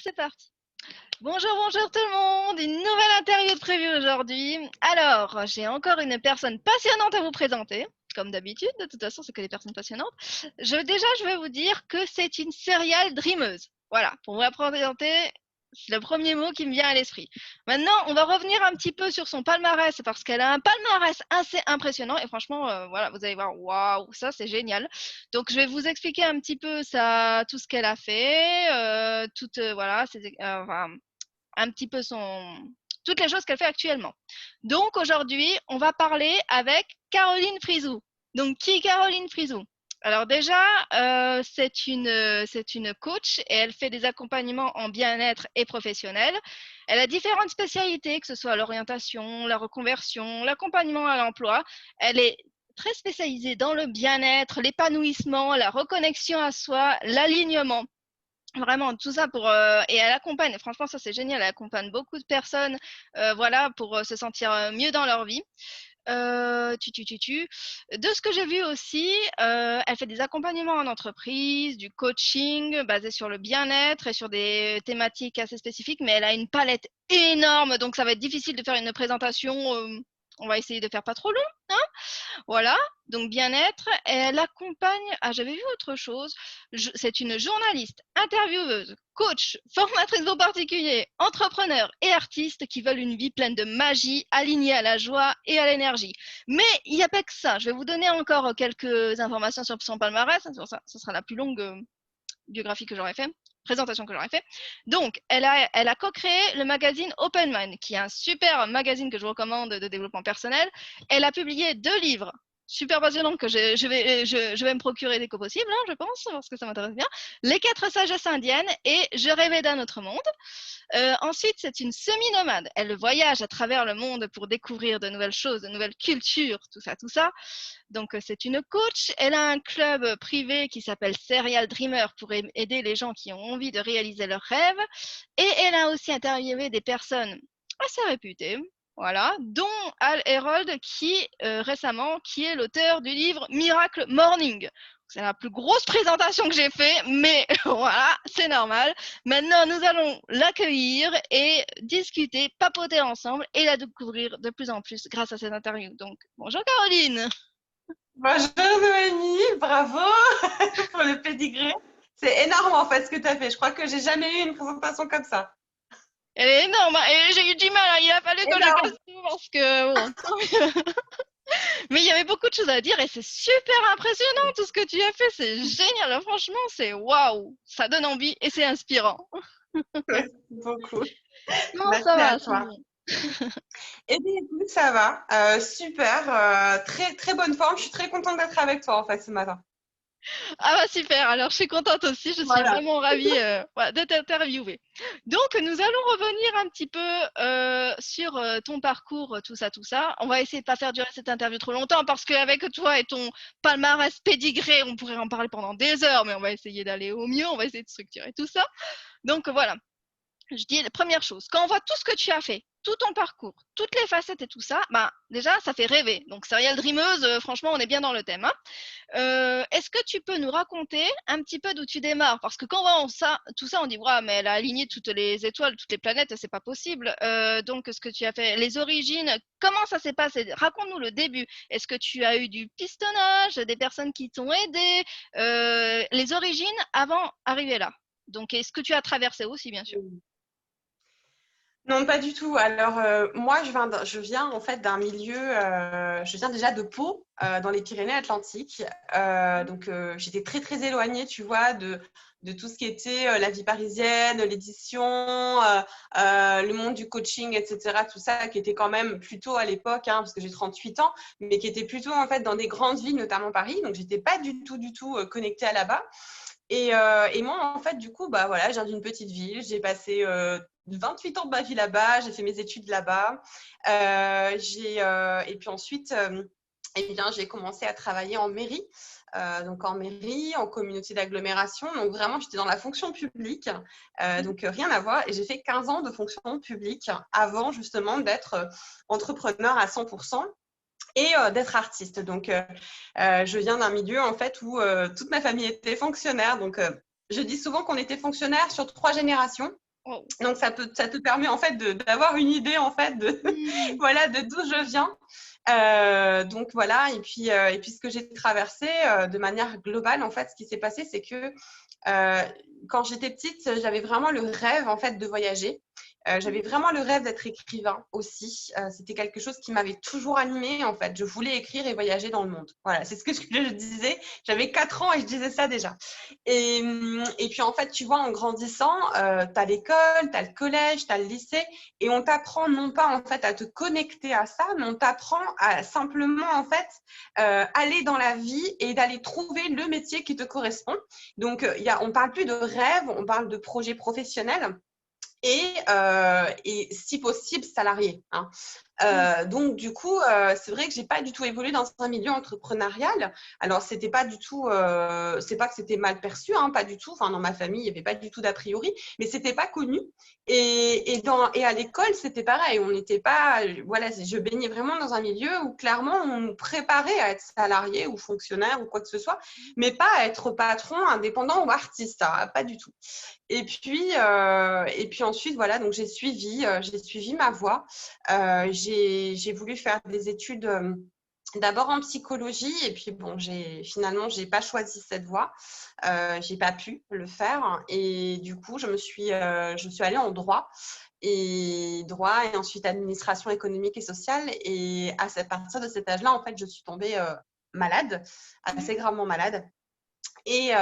c'est parti. Bonjour, bonjour tout le monde. Une nouvelle interview de prévue aujourd'hui. Alors, j'ai encore une personne passionnante à vous présenter. Comme d'habitude, de toute façon, c'est que des personnes passionnantes. Je vais vous dire que c'est une serial dreameuse. Voilà, pour vous la présenter, c'est le premier mot qui me vient à l'esprit. Maintenant, on va revenir un petit peu sur son palmarès parce qu'elle a un palmarès assez impressionnant et franchement, voilà, vous allez voir, waouh, ça c'est génial. Donc, je vais vous expliquer un petit peu tout ce qu'elle a fait, voilà, enfin, un petit peu toutes les choses qu'elle fait actuellement. Donc aujourd'hui, on va parler avec Caroline Frizou. Donc qui est Caroline Frizou? Alors déjà, c'est une coach et elle fait des accompagnements en bien-être et professionnel. Elle a différentes spécialités, que ce soit l'orientation, la reconversion, l'accompagnement à l'emploi. Elle est très spécialisée dans le bien-être, l'épanouissement, la reconnexion à soi, l'alignement. Vraiment, tout ça et elle accompagne, franchement, ça c'est génial, elle accompagne beaucoup de personnes, voilà, pour se sentir mieux dans leur vie. De ce que j'ai vu aussi, elle fait des accompagnements en entreprise, du coaching basé sur le bien-être et sur des thématiques assez spécifiques, mais elle a une palette énorme, donc ça va être difficile de faire une présentation. On va essayer de faire pas trop long, hein. Voilà, donc bien-être. Et elle accompagne, j'avais vu autre chose, c'est une journaliste, intervieweuse, coach, formatrice de particuliers, entrepreneur et artiste qui veulent une vie pleine de magie, alignée à la joie et à l'énergie. Mais il n'y a pas que ça. Je vais vous donner encore quelques informations sur son palmarès. Ce sera la plus longue biographie que j'aurais fait, présentation que j'aurais fait. Donc, elle a co-créé le magazine Open Mind, qui est un super magazine que je recommande de développement personnel. Elle a publié 2 livres super passionnants que je vais me procurer dès que possible, hein, je pense, parce que ça m'intéresse bien. Les 4 sagesses indiennes et Je rêvais d'un autre monde. Ensuite, c'est une semi-nomade. Elle voyage à travers le monde pour découvrir de nouvelles choses, de nouvelles cultures, tout ça, tout ça. Donc, c'est une coach. Elle a un club privé qui s'appelle Serial Dreamer pour aider les gens qui ont envie de réaliser leurs rêves. Et elle a aussi interviewé des personnes assez réputées, voilà, dont Al Herold récemment, qui est l'auteur du livre Miracle Morning. C'est la plus grosse présentation que j'ai fait, mais voilà, c'est normal. Maintenant, nous allons l'accueillir et discuter, papoter ensemble et la découvrir de plus en plus grâce à cette interview. Donc, bonjour Caroline. Bonjour Noémie, bravo pour le pédigré. C'est énorme en fait ce que tu as fait. Je crois que j'ai jamais eu une présentation comme ça. Elle est énorme, hein, et j'ai eu du mal, hein. Il a fallu que je casse Énorme. tout parce que bon. Mais il y avait beaucoup de choses à dire et c'est super impressionnant tout ce que tu as fait, c'est génial, franchement, c'est waouh, ça donne envie et c'est inspirant. Merci beaucoup. Non, ça Merci à va, c'est toi. bon. Eh bien, écoute, ça va. Super. Très, très bonne forme. Je suis très contente d'être avec toi en fait ce matin. Ah bah super, alors je suis contente aussi, je suis Voilà. vraiment ravie voilà, de t'interviewer. Donc nous allons revenir un petit peu sur ton parcours, tout ça, tout ça. On va essayer de pas faire durer cette interview trop longtemps parce qu'avec toi et ton palmarès pédigré, on pourrait en parler pendant des heures, mais on va essayer d'aller au mieux, on va essayer de structurer tout ça. Donc voilà, je dis la première chose, quand on voit tout ce que tu as fait, tout ton parcours, toutes les facettes et tout ça, bah déjà ça fait rêver. Donc serial dreameuse, franchement on est bien dans le thème, hein. Est-ce que tu peux nous raconter un petit peu d'où tu démarres? Parce que quand on voit tout ça, on dit ouais, mais elle a aligné toutes les étoiles, toutes les planètes, c'est pas possible. Donc ce que tu as fait, les origines, comment ça s'est passé? Raconte-nous le début. Est-ce que tu as eu du pistonnage, des personnes qui t'ont aidé, les origines avant d'arriver là? Donc est-ce que tu as traversé aussi, bien sûr? Non, pas du tout. Alors, moi, je viens en fait d'un milieu, je viens déjà de Pau, dans les Pyrénées-Atlantiques. Donc, j'étais très, très éloignée, tu vois, de tout ce qui était la vie parisienne, l'édition, le monde du coaching, etc. Tout ça qui était quand même plutôt à l'époque, hein, parce que j'ai 38 ans, mais qui était plutôt en fait dans des grandes villes, notamment Paris. Donc, j'étais pas du tout connectée à là-bas. Et moi, en fait, du coup, bah voilà, je viens d'une petite ville. J'ai passé 28 ans de ma vie là-bas. J'ai fait mes études là-bas. Et puis ensuite, eh bien, j'ai commencé à travailler en mairie. Donc en mairie, en communauté d'agglomération. Donc vraiment, j'étais dans la fonction publique. Donc rien à voir. Et j'ai fait 15 ans de fonction publique avant justement d'être entrepreneur à 100% et d'être artiste. Donc, je viens d'un milieu en fait où toute ma famille était fonctionnaire. Donc, je dis souvent qu'on était fonctionnaire sur 3 générations. Oh. Donc, ça te permet en fait d'avoir une idée en fait de, voilà, de d'où je viens. Donc voilà, et puis ce que j'ai traversé de manière globale, en fait, ce qui s'est passé, c'est que quand j'étais petite, j'avais vraiment le rêve en fait de voyager. J'avais vraiment le rêve d'être écrivain aussi. C'était quelque chose qui m'avait toujours animée en fait. Je voulais écrire et voyager dans le monde. Voilà, c'est ce que je disais. J'avais 4 ans et je disais ça déjà. Et puis en fait, tu vois, en grandissant, tu as l'école, tu as le collège, tu as le lycée, et on t'apprend non pas en fait à te connecter à ça, mais on t'apprend à simplement en fait aller dans la vie et d'aller trouver le métier qui te correspond. Donc, on ne parle plus de rêve, on parle de projet professionnel et si possible salarié. Hein. Donc, du coup, c'est vrai que j'ai pas du tout évolué dans un milieu entrepreneurial. Alors, c'était pas du tout, c'est pas que c'était mal perçu, hein, pas du tout. Enfin, dans ma famille, il n'y avait pas du tout d'a priori, mais c'était pas connu. Et à l'école, c'était pareil. On n'était pas, voilà, je baignais vraiment dans un milieu où clairement on nous préparait à être salarié ou fonctionnaire ou quoi que ce soit, mais pas à être patron, indépendant ou artiste. Ça, pas du tout. Et puis ensuite, voilà, donc j'ai suivi ma voie. J'ai voulu faire des études d'abord en psychologie et puis bon, finalement, j'ai pas choisi cette voie. J'ai pas pu le faire et du coup, je suis allée en droit et ensuite administration économique et sociale. Et à partir de cet âge-là, en fait, je suis tombée malade, assez gravement malade. Et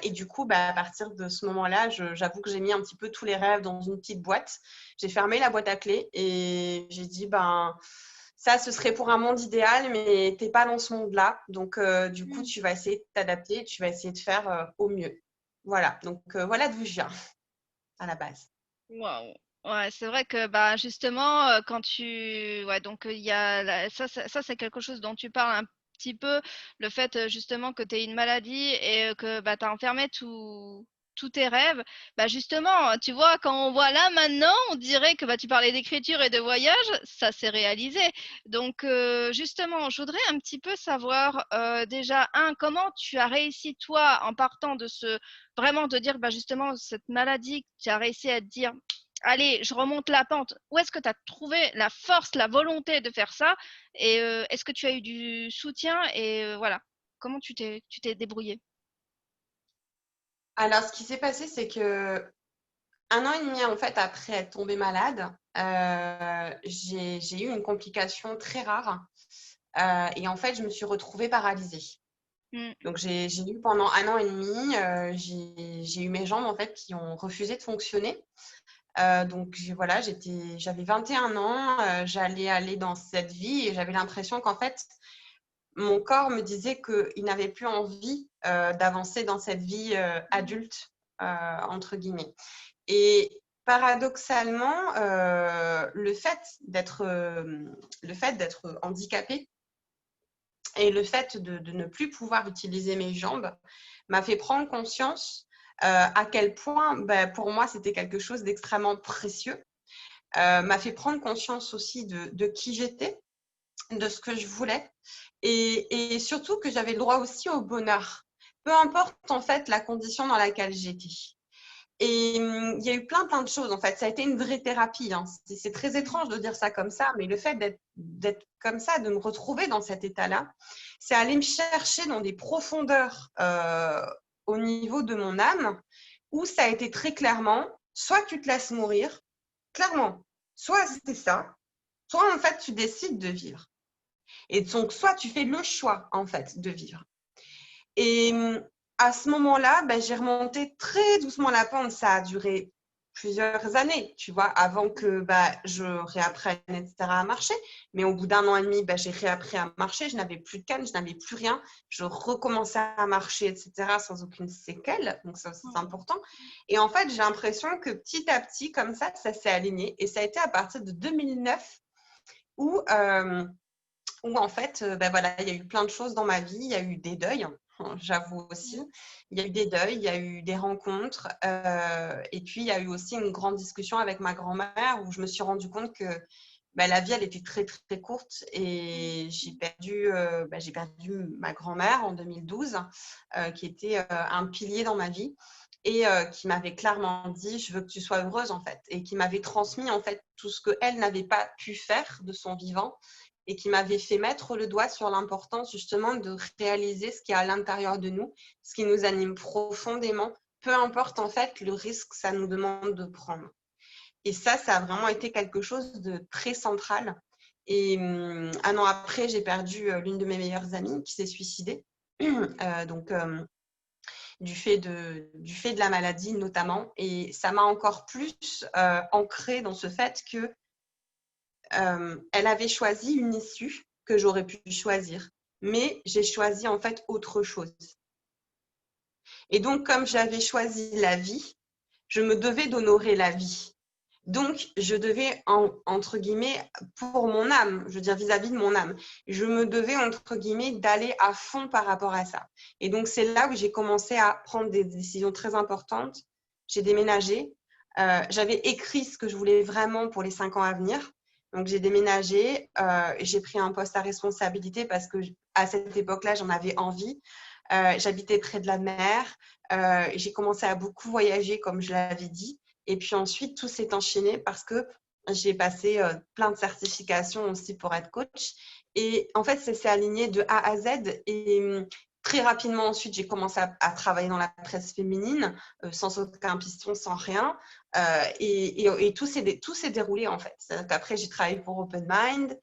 du coup, à partir de ce moment-là, j'avoue que j'ai mis un petit peu tous les rêves dans une petite boîte. J'ai fermé la boîte à clés et j'ai dit, ça, ce serait pour un monde idéal, mais tu n'es pas dans ce monde-là. Donc, du coup, tu vas essayer de t'adapter, tu vas essayer de faire au mieux. Voilà, donc voilà d'où je viens à la base. Waouh! Ouais, c'est vrai que justement, quand tu ouais, donc il y a ça c'est quelque chose dont tu parles un petit peu, le fait, justement que tu aies une maladie et que, tu as enfermé tous tes rêves. Justement, tu vois, quand on voit là maintenant, on dirait que, tu parlais d'écriture et de voyage, ça s'est réalisé. Donc justement, je voudrais un petit peu savoir, déjà comment tu as réussi toi en partant de ce vraiment de dire, justement, cette maladie, tu as réussi à te dire, allez, je remonte la pente. Où est-ce que tu as trouvé la force, la volonté de faire ça? Et est-ce que tu as eu du soutien? Et voilà, comment tu t'es débrouillé? Alors, ce qui s'est passé, c'est que 1 an et demi en fait après être tombée malade, j'ai eu une complication très rare et en fait, je me suis retrouvée paralysée. Mm. Donc, j'ai eu pendant 1 an et demi, j'ai eu mes jambes en fait qui ont refusé de fonctionner. Donc, voilà, j'avais 21 ans, j'allais aller dans cette vie et j'avais l'impression qu'en fait, mon corps me disait qu'il n'avait plus envie d'avancer dans cette vie adulte, entre guillemets. Et paradoxalement, le fait d'être handicapée et le fait de ne plus pouvoir utiliser mes jambes m'a fait prendre conscience à quel point, pour moi, c'était quelque chose d'extrêmement précieux. M'a fait prendre conscience aussi de qui j'étais, de ce que je voulais et surtout que j'avais le droit aussi au bonheur, peu importe en fait la condition dans laquelle j'étais. Et il y a eu plein de choses en fait. Ça a été une vraie thérapie. Hein. C'est très étrange de dire ça comme ça, mais le fait d'être comme ça, de me retrouver dans cet état-là, c'est aller me chercher dans des profondeurs au niveau de mon âme, où ça a été très clairement, soit tu te laisses mourir, clairement, soit c'est ça, soit en fait tu décides de vivre. Et donc, soit tu fais le choix en fait de vivre. Et à ce moment-là, j'ai remonté très doucement la pente. Ça a duré plusieurs années, tu vois, avant que je réapprenne, etc., à marcher. Mais au bout d'1 an et demi, j'ai réappris à marcher. Je n'avais plus de canne, je n'avais plus rien. Je recommençais à marcher, etc., sans aucune séquelle. Donc, ça, c'est important. Et en fait, j'ai l'impression que petit à petit, comme ça s'est aligné. Et ça a été à partir de 2009 où en fait, voilà, il y a eu plein de choses dans ma vie. Il y a eu des deuils, j'avoue aussi. Il y a eu des deuils, il y a eu des rencontres. Et puis, il y a eu aussi une grande discussion avec ma grand-mère où je me suis rendu compte que la vie, elle était très, très, très courte. Et j'ai perdu ma grand-mère en 2012, qui était un pilier dans ma vie. et qui m'avait clairement dit « je veux que tu sois heureuse » en fait, et qui m'avait transmis en fait tout ce qu'elle n'avait pas pu faire de son vivant et qui m'avait fait mettre le doigt sur l'importance justement de réaliser ce qui est à l'intérieur de nous, ce qui nous anime profondément, peu importe en fait le risque que ça nous demande de prendre. Et ça a vraiment été quelque chose de très central. Et un an après, j'ai perdu l'une de mes meilleures amies qui s'est suicidée. Du fait de la maladie notamment. Et ça m'a encore plus ancrée dans ce fait que elle avait choisi une issue que j'aurais pu choisir. Mais j'ai choisi en fait autre chose. Et donc, comme j'avais choisi la vie, je me devais d'honorer la vie. Donc, je devais, entre guillemets, pour mon âme, je veux dire vis-à-vis de mon âme, je me devais, entre guillemets, d'aller à fond par rapport à ça. Et donc, c'est là où j'ai commencé à prendre des décisions très importantes. J'ai déménagé. J'avais écrit ce que je voulais vraiment pour les 5 ans à venir. Donc, j'ai déménagé. J'ai pris un poste à responsabilité parce que à cette époque-là, j'en avais envie. J'habitais près de la mer. J'ai commencé à beaucoup voyager, comme je l'avais dit. Et puis ensuite, tout s'est enchaîné parce que j'ai passé plein de certifications aussi pour être coach. Et en fait, ça s'est aligné de A à Z. Et très rapidement, ensuite, j'ai commencé à travailler dans la presse féminine, sans aucun piston, sans rien. Et tout s'est déroulé, en fait. Après, j'ai travaillé pour Open Mind.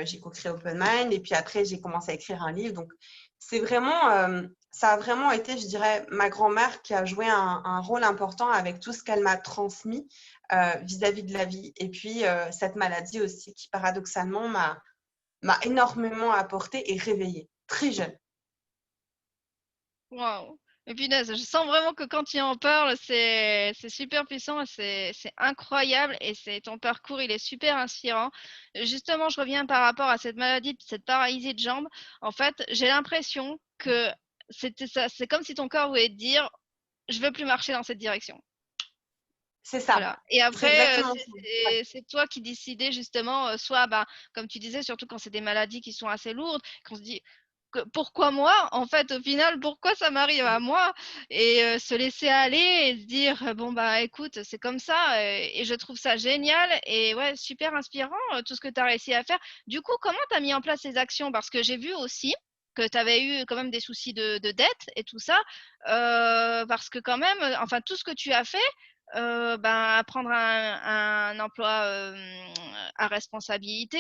J'ai co-créé Open Mind. Et puis après, j'ai commencé à écrire un livre. Donc, c'est vraiment… ça a vraiment été, je dirais, ma grand-mère qui a joué un rôle important avec tout ce qu'elle m'a transmis vis-à-vis de la vie. Et puis, cette maladie aussi qui, paradoxalement, m'a énormément apporté et réveillée, très jeune. Waouh! Et punaise, je sens vraiment que quand tu en parles, c'est super puissant, c'est incroyable et ton parcours, il est super inspirant. Justement, je reviens par rapport à cette maladie, cette paralysie de jambe. En fait, j'ai l'impression que c'était ça, c'est comme si ton corps voulait te dire, je veux plus marcher dans cette direction. C'est ça. Voilà. Et C'est après, exactement ça. Ouais. c'est toi qui décidais justement, soit, bah, comme tu disais, surtout quand c'est des maladies qui sont assez lourdes, qu'on se dit pourquoi moi? En fait, au final, pourquoi ça m'arrive à moi? Et se laisser aller et se dire, bon, bah, écoute, c'est comme ça. Et je trouve ça génial et ouais, super inspirant, tout ce que tu as réussi à faire. Du coup, comment tu as mis en place ces actions? Parce que j'ai vu aussi que tu avais eu quand même des soucis de dette et tout ça. Parce que quand même, enfin, tout ce que tu as fait, ben, prendre un emploi à responsabilité,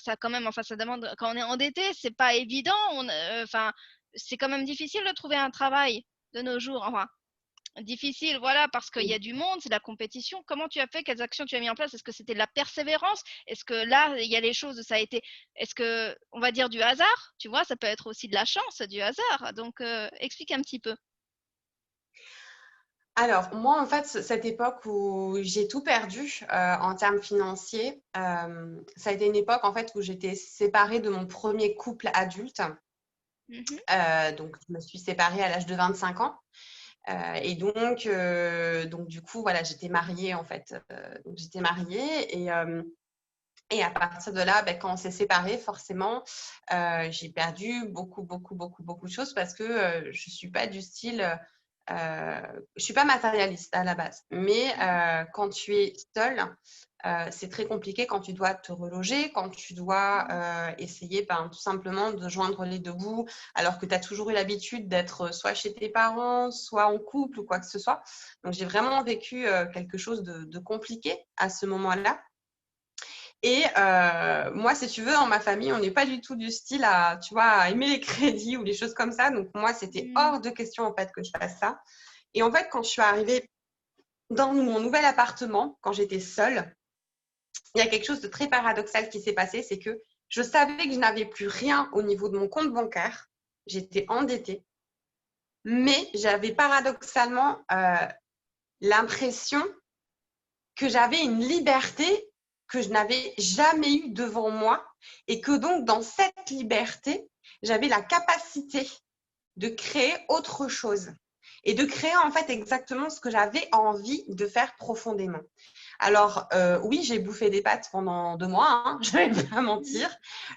ça quand même, enfin, ça demande, quand on est endetté, c'est pas évident. Enfin, c'est quand même difficile de trouver un travail de nos jours. Enfin, difficile, voilà, parce qu'il y a du monde, c'est de la compétition. Comment tu as fait? Quelles actions tu as mis en place? Est-ce que c'était de la persévérance? Est-ce que là, il y a les choses, ça a été, est-ce que, on va dire du hasard? Tu vois, ça peut être aussi de la chance, du hasard. Donc, explique un petit peu. Alors, moi, en fait, cette époque où j'ai tout perdu en termes financiers, ça a été une époque en fait où j'étais séparée de mon premier couple adulte. Mhm. Donc, je me suis séparée à l'âge de 25 ans. Donc, du coup, voilà, j'étais mariée en fait. Donc, j'étais mariée et à partir de là, ben, quand on s'est séparés, forcément, j'ai perdu beaucoup, beaucoup, beaucoup, beaucoup de choses parce que je suis pas du style, je suis pas matérialiste à la base. Mais quand tu es seule, c'est très compliqué quand tu dois te reloger, quand tu dois essayer ben, tout simplement de joindre les deux bouts, alors que tu as toujours eu l'habitude d'être soit chez tes parents, soit en couple ou quoi que ce soit. Donc, j'ai vraiment vécu quelque chose de compliqué à ce moment-là. Et moi, si tu veux, dans ma famille, on n'est pas du tout du style à, tu vois, à aimer les crédits ou les choses comme ça. Donc, moi, c'était Mhm. hors de question, en fait, que je fasse ça. Et en fait, quand je suis arrivée dans mon nouvel appartement, quand j'étais seule, il y a quelque chose de très paradoxal qui s'est passé. C'est que je savais que je n'avais plus rien au niveau de mon compte bancaire. J'étais endettée. Mais j'avais paradoxalement l'impression que j'avais une liberté que je n'avais jamais eue devant moi et que donc dans cette liberté, j'avais la capacité de créer autre chose et de créer en fait exactement ce que j'avais envie de faire profondément. Alors oui, j'ai bouffé des pâtes pendant 2 mois, hein, je ne vais pas mentir.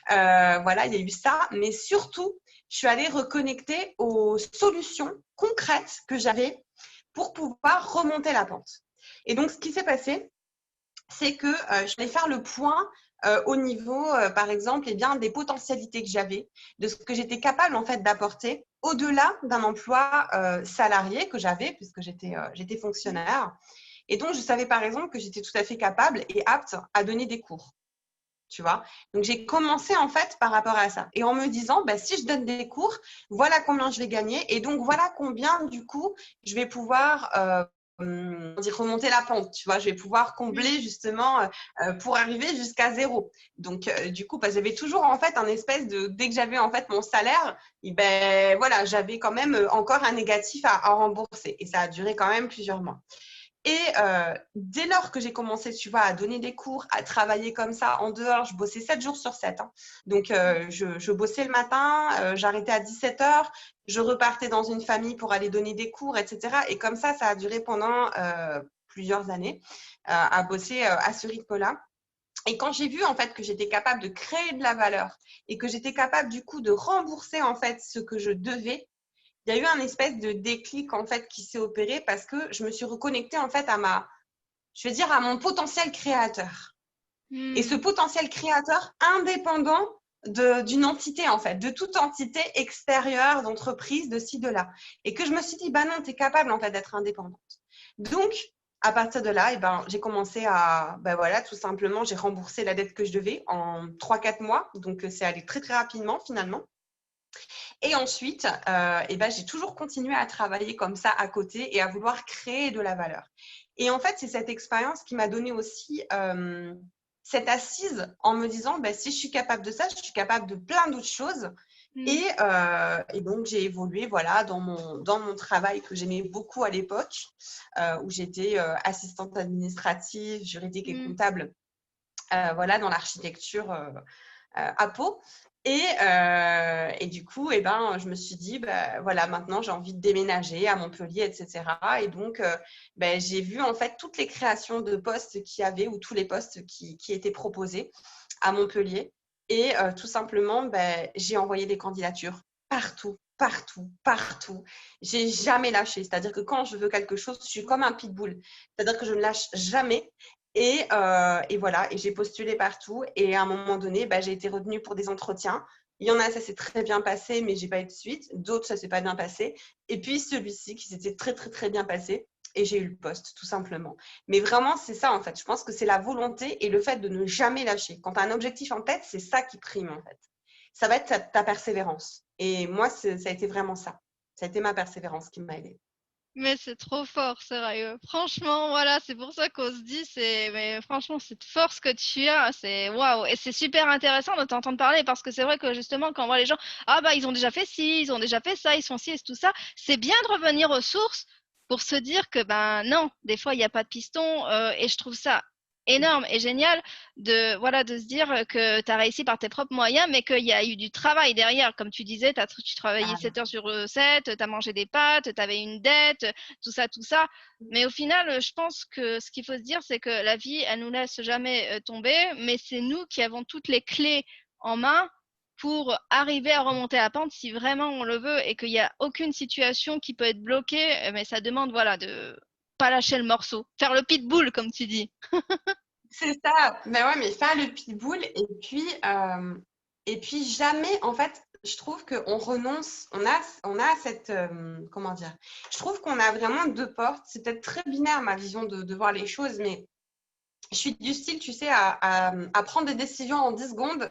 Voilà, il y a eu ça, mais surtout, je suis allée reconnecter aux solutions concrètes que j'avais pour pouvoir remonter la pente. Et donc, ce qui s'est passé, c'est que je vais faire le point au niveau, par exemple, des potentialités que j'avais, de ce que j'étais capable en fait d'apporter au-delà d'un emploi salarié que j'avais, puisque j'étais fonctionnaire. Et donc, je savais par exemple que j'étais tout à fait capable et apte à donner des cours. Tu vois. Donc, j'ai commencé en fait par rapport à ça. Et en me disant, si je donne des cours, voilà combien je vais gagner. Et donc, voilà combien, du coup, je vais pouvoir remonter la pente. Tu vois, je vais pouvoir combler justement pour arriver jusqu'à zéro. Donc, du coup, j'avais toujours en fait un espèce de… Dès que j'avais en fait mon salaire, voilà, j'avais quand même encore un négatif à rembourser. Et ça a duré quand même plusieurs mois. Et dès lors que j'ai commencé, tu vois, à donner des cours, à travailler comme ça en dehors, je bossais 7 jours sur 7. Hein. Donc, je bossais le matin, j'arrêtais à 17h, je repartais dans une famille pour aller donner des cours, etc. Et comme ça a duré pendant plusieurs années à bosser à ce rythme-là. Et quand j'ai vu en fait que j'étais capable de créer de la valeur et que j'étais capable du coup de rembourser en fait ce que je devais, il y a eu un espèce de déclic en fait qui s'est opéré parce que je me suis reconnectée en fait à à mon potentiel créateur. Et ce potentiel créateur indépendant d'une entité en fait, de toute entité extérieure, d'entreprise, de ci, de là. Et que je me suis dit, non, tu es capable en fait d'être indépendante. Donc, à partir de là, j'ai commencé à, voilà, tout simplement, j'ai remboursé la dette que je devais en 3-4 mois. Donc, c'est allé très, très rapidement finalement. Et ensuite, j'ai toujours continué à travailler comme ça à côté et à vouloir créer de la valeur. Et en fait, c'est cette expérience qui m'a donné aussi cette assise en me disant, si je suis capable de ça, je suis capable de plein d'autres choses. Et donc, j'ai évolué voilà, dans mon travail que j'aimais beaucoup à l'époque, où j'étais assistante administrative, juridique et comptable, voilà, dans l'architecture à Pau. Et du coup, je me suis dit, voilà, maintenant, j'ai envie de déménager à Montpellier, etc. Et donc, j'ai vu en fait toutes les créations de postes qu'il y avait ou tous les postes qui étaient proposés à Montpellier. Et tout simplement, j'ai envoyé des candidatures partout, partout, partout. J'ai jamais lâché. C'est-à-dire que quand je veux quelque chose, je suis comme un pitbull. C'est-à-dire que je ne lâche jamais. Et voilà, et j'ai postulé partout. Et à un moment donné, j'ai été retenue pour des entretiens. Il y en a, ça s'est très bien passé, mais j'ai pas eu de suite. D'autres, ça s'est pas bien passé. Et puis celui-ci qui s'était très, très, très bien passé. Et j'ai eu le poste, tout simplement. Mais vraiment, c'est ça, en fait. Je pense que c'est la volonté et le fait de ne jamais lâcher. Quand tu as un objectif en tête, c'est ça qui prime, en fait. Ça va être ta persévérance. Et moi, ça a été vraiment ça. Ça a été ma persévérance qui m'a aidée. Mais c'est trop fort, sérieux. Franchement, voilà, c'est pour ça qu'on se dit, mais franchement, cette force que tu as, c'est waouh. Et c'est super intéressant de t'entendre parler parce que c'est vrai que justement, quand on voit les gens, ah ils ont déjà fait ci, ils ont déjà fait ça, ils sont ci et tout ça, c'est bien de revenir aux sources pour se dire que, non, des fois, il n'y a pas de piston. Et je trouve ça énorme et génial de se dire que tu as réussi par tes propres moyens, mais qu'il y a eu du travail derrière. Comme tu disais, tu travaillais 7 heures sur 7, tu as mangé des pâtes, tu avais une dette, tout ça, tout ça. Mais au final, je pense que ce qu'il faut se dire, c'est que la vie, elle nous laisse jamais tomber, mais c'est nous qui avons toutes les clés en main pour arriver à remonter la pente si vraiment on le veut et qu'il n'y a aucune situation qui peut être bloquée. Mais ça demande, voilà, de pas lâcher le morceau, faire le pitbull, comme tu dis. C'est ça. Ben ouais, mais faire le pitbull et puis jamais, en fait, je trouve qu'on renonce, on a cette, comment dire, je trouve qu'on a vraiment deux portes. C'est peut-être très binaire ma vision de voir les choses, mais je suis du style, tu sais, à prendre des décisions en 10 secondes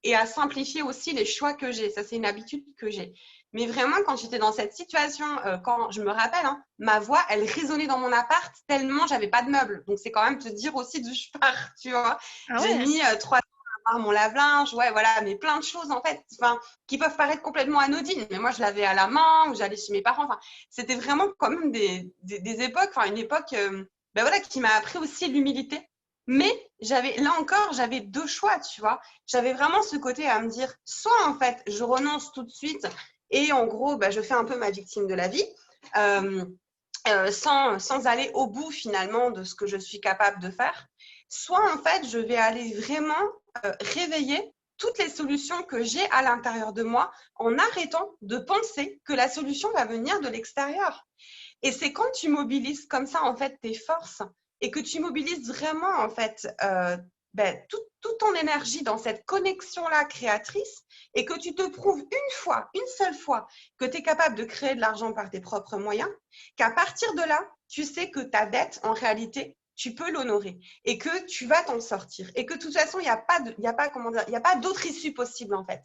et à simplifier aussi les choix que j'ai. Ça, c'est une habitude que j'ai. Mais vraiment, quand j'étais dans cette situation, quand je me rappelle, hein, ma voix, elle résonnait dans mon appart tellement j'avais pas de meubles. Donc, c'est quand même te dire aussi d'où je pars, tu vois. Ah J'ai ouais. mis 3 ans à avoir mon lave-linge, ouais, voilà, mais plein de choses, en fait, qui peuvent paraître complètement anodines. Mais moi, je l'avais à la main ou j'allais chez mes parents. Enfin, c'était vraiment quand même des époques, enfin, une époque voilà, qui m'a appris aussi l'humilité. Mais là encore, j'avais deux choix, tu vois. J'avais vraiment ce côté à me dire, soit en fait, je renonce tout de suite et en gros, je fais un peu ma victime de la vie, sans aller au bout finalement de ce que je suis capable de faire. Soit en fait, je vais aller vraiment réveiller toutes les solutions que j'ai à l'intérieur de moi en arrêtant de penser que la solution va venir de l'extérieur. Et c'est quand tu mobilises comme ça, en fait, tes forces et que tu mobilises vraiment, en fait, toute ton énergie dans cette connexion-là créatrice et que tu te prouves une fois, une seule fois, que tu es capable de créer de l'argent par tes propres moyens, qu'à partir de là, tu sais que ta dette, en réalité, tu peux l'honorer et que tu vas t'en sortir et que de toute façon, il n'y a pas d'autre issue possible, en fait.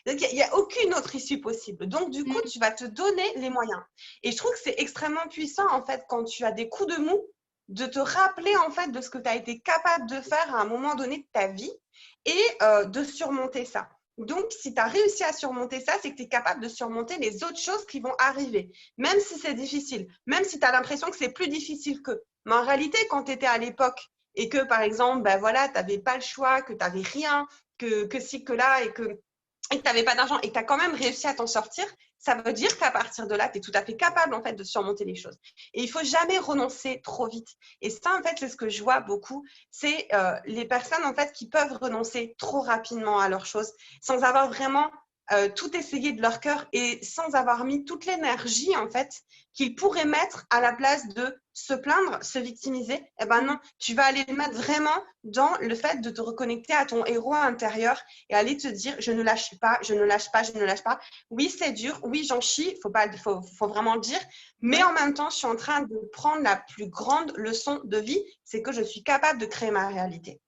Donc, il n'y a aucune autre issue possible. Donc, du coup, tu vas te donner les moyens. Et je trouve que c'est extrêmement puissant, en fait, quand tu as des coups de mou, de te rappeler, en fait, de ce que tu as été capable de faire à un moment donné de ta vie et de surmonter ça. Donc, si tu as réussi à surmonter ça, c'est que tu es capable de surmonter les autres choses qui vont arriver, même si c'est difficile, même si tu as l'impression que c'est plus difficile qu'eux. Mais en réalité, quand tu étais à l'époque et que, par exemple, tu n'avais pas le choix, que tu n'avais rien, que ci, que là, et que tu n'avais pas d'argent et que tu as quand même réussi à t'en sortir, ça veut dire qu'à partir de là, tu es tout à fait capable, en fait, de surmonter les choses. Et il ne faut jamais renoncer trop vite. Et ça, en fait, c'est ce que je vois beaucoup, c'est les personnes, en fait, qui peuvent renoncer trop rapidement à leurs choses sans avoir vraiment tout essayé de leur cœur et sans avoir mis toute l'énergie, en fait, qu'ils pourraient mettre à la place de se plaindre, se victimiser. Eh ben non, tu vas aller le mettre vraiment dans le fait de te reconnecter à ton héros intérieur et aller te dire, je ne lâche pas, je ne lâche pas, je ne lâche pas. Oui, c'est dur, oui, j'en chie, faut vraiment le dire, mais en même temps, je suis en train de prendre la plus grande leçon de vie, c'est que je suis capable de créer ma réalité.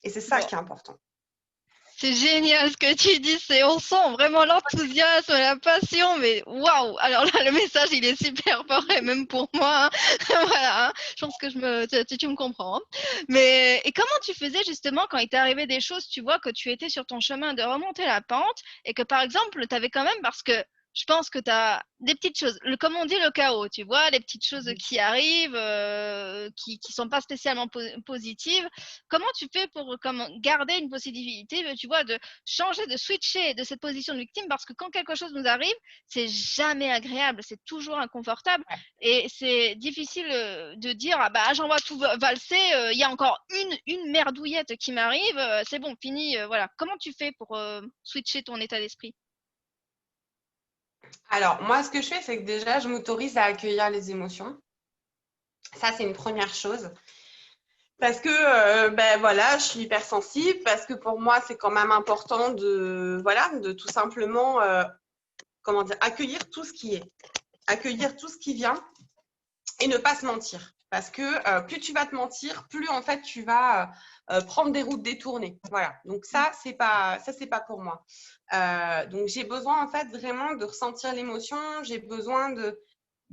Et c'est ça qui est important. C'est génial ce que tu dis, on sent vraiment l'enthousiasme, la passion, mais waouh! Alors là, le message, il est super fort, et même pour moi, hein. Voilà, hein. Je pense que tu me comprends, hein. Mais, et comment tu faisais justement quand il t'est arrivé des choses, tu vois, que tu étais sur ton chemin de remonter la pente, et que par exemple, tu avais quand même, parce que je pense que tu as des petites choses, comme on dit, le chaos, tu vois, les petites choses qui arrivent, qui sont pas spécialement positives. Comment tu fais pour garder une possibilité, tu vois, de changer, de switcher de cette position de victime, parce que quand quelque chose nous arrive, c'est jamais agréable, c'est toujours inconfortable et c'est difficile de dire ah bah j'envoie tout valser, il y a encore une merdouillette qui m'arrive, c'est bon, fini, voilà. Comment tu fais pour switcher ton état d'esprit? Alors, moi, ce que je fais, c'est que déjà, je m'autorise à accueillir les émotions. Ça, c'est une première chose. Parce que voilà, je suis hypersensible, parce que pour moi, c'est quand même important de tout simplement accueillir tout ce qui est, accueillir tout ce qui vient et ne pas se mentir. Parce que plus tu vas te mentir, plus en fait tu vas prendre des routes détournées. Voilà. Donc ça, c'est pas pour moi. Donc j'ai besoin en fait vraiment de ressentir l'émotion. J'ai besoin de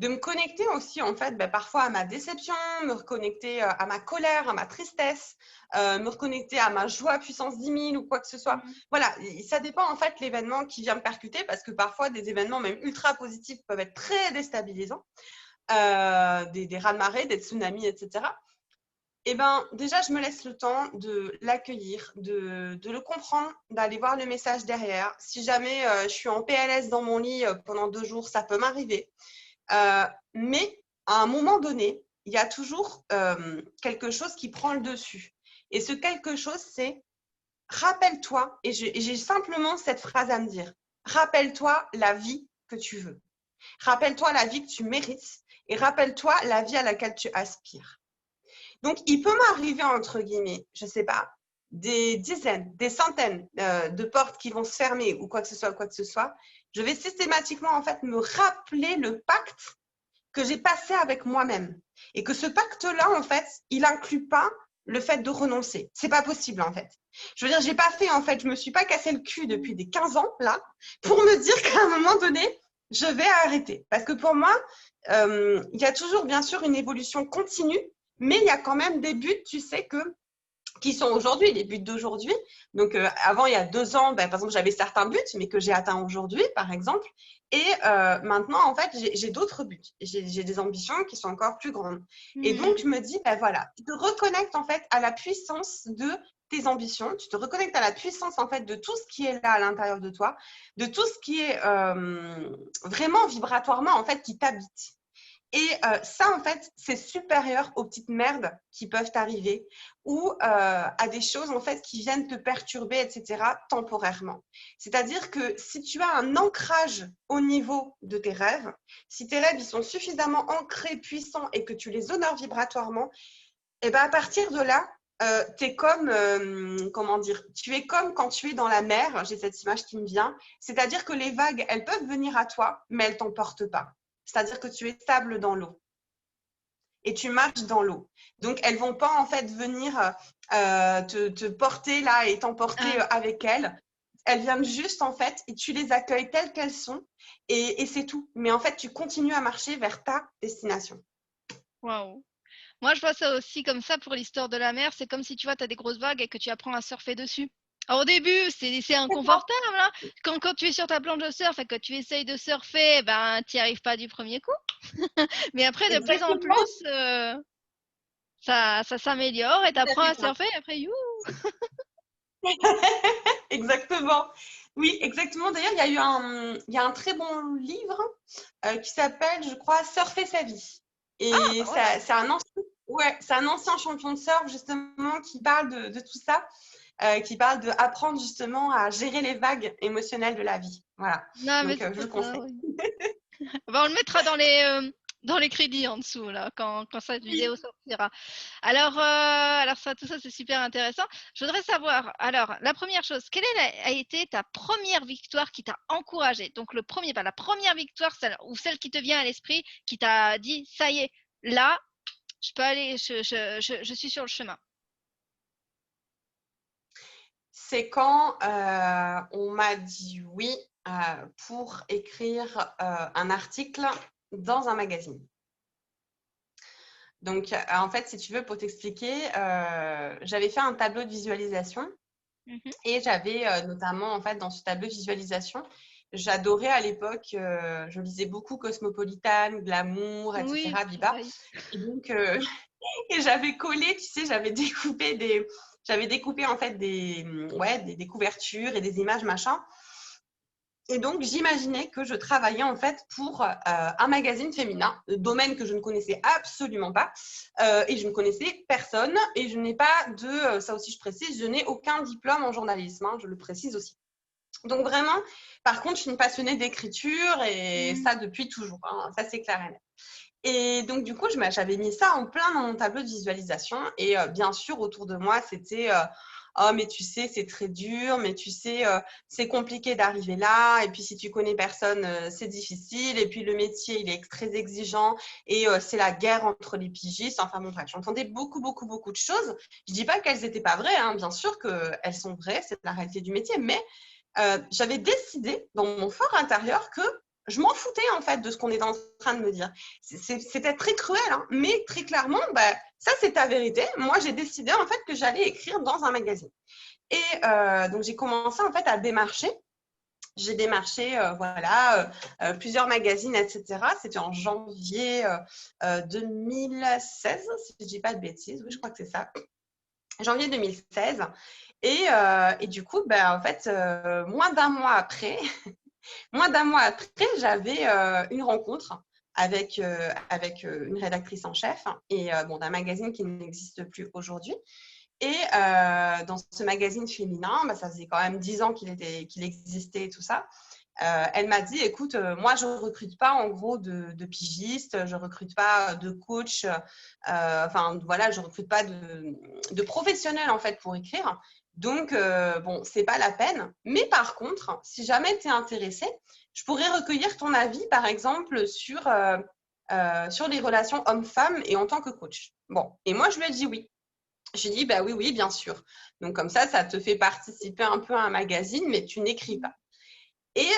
me connecter aussi, en fait, parfois à ma déception, me reconnecter à ma colère, à ma tristesse, me reconnecter à ma joie puissance 10 000 ou quoi que ce soit. Voilà, ça dépend, en fait, l'événement qui vient me percuter parce que parfois, des événements même ultra positifs peuvent être très déstabilisants, des raz-de-marée, des tsunamis, etc. Eh bien, déjà, je me laisse le temps de l'accueillir, de le comprendre, d'aller voir le message derrière. Si jamais je suis en PLS dans mon lit pendant 2 jours, ça peut m'arriver. Mais à un moment donné, il y a toujours quelque chose qui prend le dessus. Et ce quelque chose, c'est rappelle-toi, et j'ai simplement cette phrase à me dire, rappelle-toi la vie que tu veux. Rappelle-toi la vie que tu mérites et rappelle-toi la vie à laquelle tu aspires. Donc, il peut m'arriver, entre guillemets, je ne sais pas, des dizaines, des centaines de portes qui vont se fermer ou quoi que ce soit. Je vais systématiquement, en fait, me rappeler le pacte que j'ai passé avec moi-même. Et que ce pacte-là, en fait, il n'inclut pas le fait de renoncer. C'est pas possible, en fait. Je veux dire, j'ai pas fait, en fait, je me suis pas cassé le cul depuis des 15 ans, là, pour me dire qu'à un moment donné, je vais arrêter. Parce que pour moi, il y a toujours, bien sûr, une évolution continue, mais il y a quand même des buts, tu sais, qui sont aujourd'hui, les buts d'aujourd'hui. Donc, avant, il y a 2 ans, par exemple, j'avais certains buts, mais que j'ai atteints aujourd'hui, par exemple. Et maintenant, en fait, j'ai d'autres buts. J'ai des ambitions qui sont encore plus grandes. Et donc, je me dis, voilà, tu te reconnectes, en fait, à la puissance de tes ambitions. Tu te reconnectes à la puissance, en fait, de tout ce qui est là à l'intérieur de toi, de tout ce qui est vraiment vibratoirement, en fait, qui t'habite. Et ça, en fait, c'est supérieur aux petites merdes qui peuvent t'arriver ou à des choses, en fait, qui viennent te perturber, etc., temporairement. C'est-à-dire que si tu as un ancrage au niveau de tes rêves, si tes rêves ils sont suffisamment ancrés, puissants et que tu les honores vibratoirement, et ben à partir de là, tu es comme, comment dire, tu es comme quand tu es dans la mer, j'ai cette image qui me vient, c'est-à-dire que les vagues, elles peuvent venir à toi, mais elles ne t'emportent pas. C'est-à-dire que tu es stable dans l'eau et tu marches dans l'eau. Donc, elles ne vont pas en fait venir te porter là et t'emporter Ah, avec elles. Elles viennent juste en fait et tu les accueilles telles qu'elles sont et c'est tout. Mais en fait, tu continues à marcher vers ta destination. waouh. Moi, je vois ça aussi comme ça pour l'histoire de la mer. C'est comme si tu vois, tu as des grosses vagues et que tu apprends à surfer dessus. Alors, au début, c'est inconfortable, hein. Quand tu es sur ta planche de surf et que tu essayes de surfer, ben, tu n'y arrives pas du premier coup. Mais après, de plus en Exactement. plus, ça s'améliore et tu apprends à surfer. Et après, you. Exactement. Oui, exactement. D'ailleurs, il y a un très bon livre qui s'appelle, je crois, Surfer sa vie. Ah, Et bah voilà. c'est un ancien champion de surf, justement, qui parle de tout ça, qui parle d'apprendre justement à gérer les vagues émotionnelles de la vie. Voilà. Non, mais Donc, c'est je pour le ça, conseille. oui. Bah, on le mettra dans les crédits en dessous, là, quand cette Oui. vidéo sortira. Alors ça, tout ça, c'est super intéressant. Je voudrais savoir, alors, la première chose, a été ta première victoire qui t'a encouragée? Donc, le premier pas, la première victoire, ou celle qui te vient à l'esprit, qui t'a dit, ça y est, là, je peux aller, je suis sur le chemin. C'est quand on m'a dit oui pour écrire un article dans un magazine. Donc, en fait, si tu veux, pour t'expliquer, j'avais fait un tableau de visualisation Mhm. et j'avais notamment, en fait, dans ce tableau de visualisation, j'adorais à l'époque, je lisais beaucoup Cosmopolitan, Glamour, Oui, etc., Biba. pareil. Et donc, et j'avais collé, tu sais, j'avais découpé en fait ouais, des couvertures et des images, machin. Et donc, j'imaginais que je travaillais en fait pour un magazine féminin, domaine que je ne connaissais absolument pas, et je ne connaissais personne. Et je n'ai pas ça aussi je précise, je n'ai aucun diplôme en journalisme, hein, je le précise aussi. Donc vraiment, par contre, je suis une passionnée d'écriture et Mhm. ça depuis toujours, hein, ça c'est clair et net. Et donc, du coup, j'avais mis ça en plein dans mon tableau de visualisation. Et bien sûr, autour de moi, c'était oh, mais tu sais, c'est très dur, mais tu sais, c'est compliqué d'arriver là. Et puis, si tu connais personne, c'est difficile. Et puis, le métier, il est très exigeant. Et c'est la guerre entre les pigistes. Enfin, bon, bref, j'entendais beaucoup, beaucoup, beaucoup de choses. Je dis pas qu'elles n'étaient pas vraies, hein. Bien sûr qu'elles sont vraies, c'est la réalité du métier. Mais j'avais décidé dans mon fort intérieur que je m'en foutais en fait de ce qu'on est en train de me dire. C'était très cruel, hein, mais très clairement, bah, ça c'est ta vérité. Moi, j'ai décidé en fait que j'allais écrire dans un magazine. Et donc j'ai commencé en fait à démarcher. J'ai démarché voilà, plusieurs magazines, etc. C'était en janvier 2016, si je ne dis pas de bêtises. Oui, je crois que c'est ça. Janvier 2016. Et du coup, bah, en fait, moins d'un mois après, j'avais une rencontre avec une rédactrice en chef et bon, d'un magazine qui n'existe plus aujourd'hui. Et dans ce magazine féminin, bah, ça faisait quand même 10 ans qu'il existait et tout ça. Elle m'a dit, écoute, moi, je ne recrute pas en gros de pigistes, je ne recrute pas de coach, enfin voilà, je ne recrute pas de professionnels en fait pour écrire. Donc, bon, ce n'est pas la peine. Mais par contre, si jamais tu es intéressé, je pourrais recueillir ton avis, par exemple, sur les relations hommes-femmes et en tant que coach. Bon, et moi, je lui ai dit oui. Je lui ai dit, bah oui, oui, bien sûr. Donc, comme ça te fait participer un peu à un magazine, mais tu n'écris pas. Et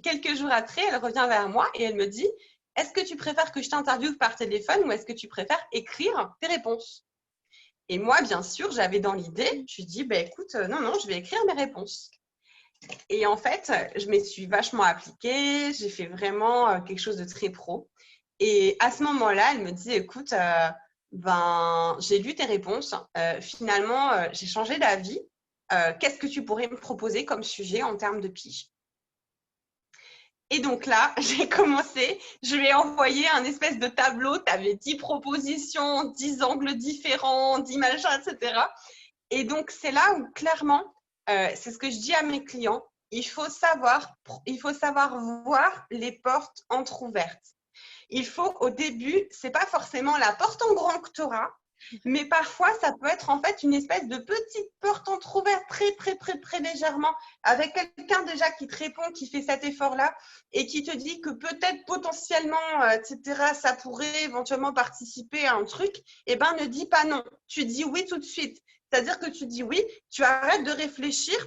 quelques jours après, elle revient vers moi et elle me dit, est-ce que tu préfères que je t'interviewe par téléphone ou est-ce que tu préfères écrire tes réponses? Et moi, bien sûr, j'avais dans l'idée, je lui dis, bah, écoute, non, non, je vais écrire mes réponses. Et en fait, je me suis vachement appliquée, j'ai fait vraiment quelque chose de très pro. Et à ce moment-là, elle me dit, écoute, ben, j'ai lu tes réponses. Finalement, j'ai changé d'avis. Qu'est-ce que tu pourrais me proposer comme sujet en termes de pige? Et donc là, j'ai commencé, je lui ai envoyé un espèce de tableau, tu avais 10 propositions, 10 angles différents, 10 machins, etc. Et donc, c'est là où clairement, c'est ce que je dis à mes clients, il faut savoir voir les portes entrouvertes. Il faut au début, c'est pas forcément la porte en grand que tu auras, mais parfois ça peut être en fait une espèce de petite porte entrouverte très légèrement avec quelqu'un déjà qui te répond, qui fait cet effort-là et qui te dit que peut-être potentiellement, etc., ça pourrait éventuellement participer à un truc, eh ben ne dis pas non, tu dis oui tout de suite. C'est-à-dire que tu dis oui, tu arrêtes de réfléchir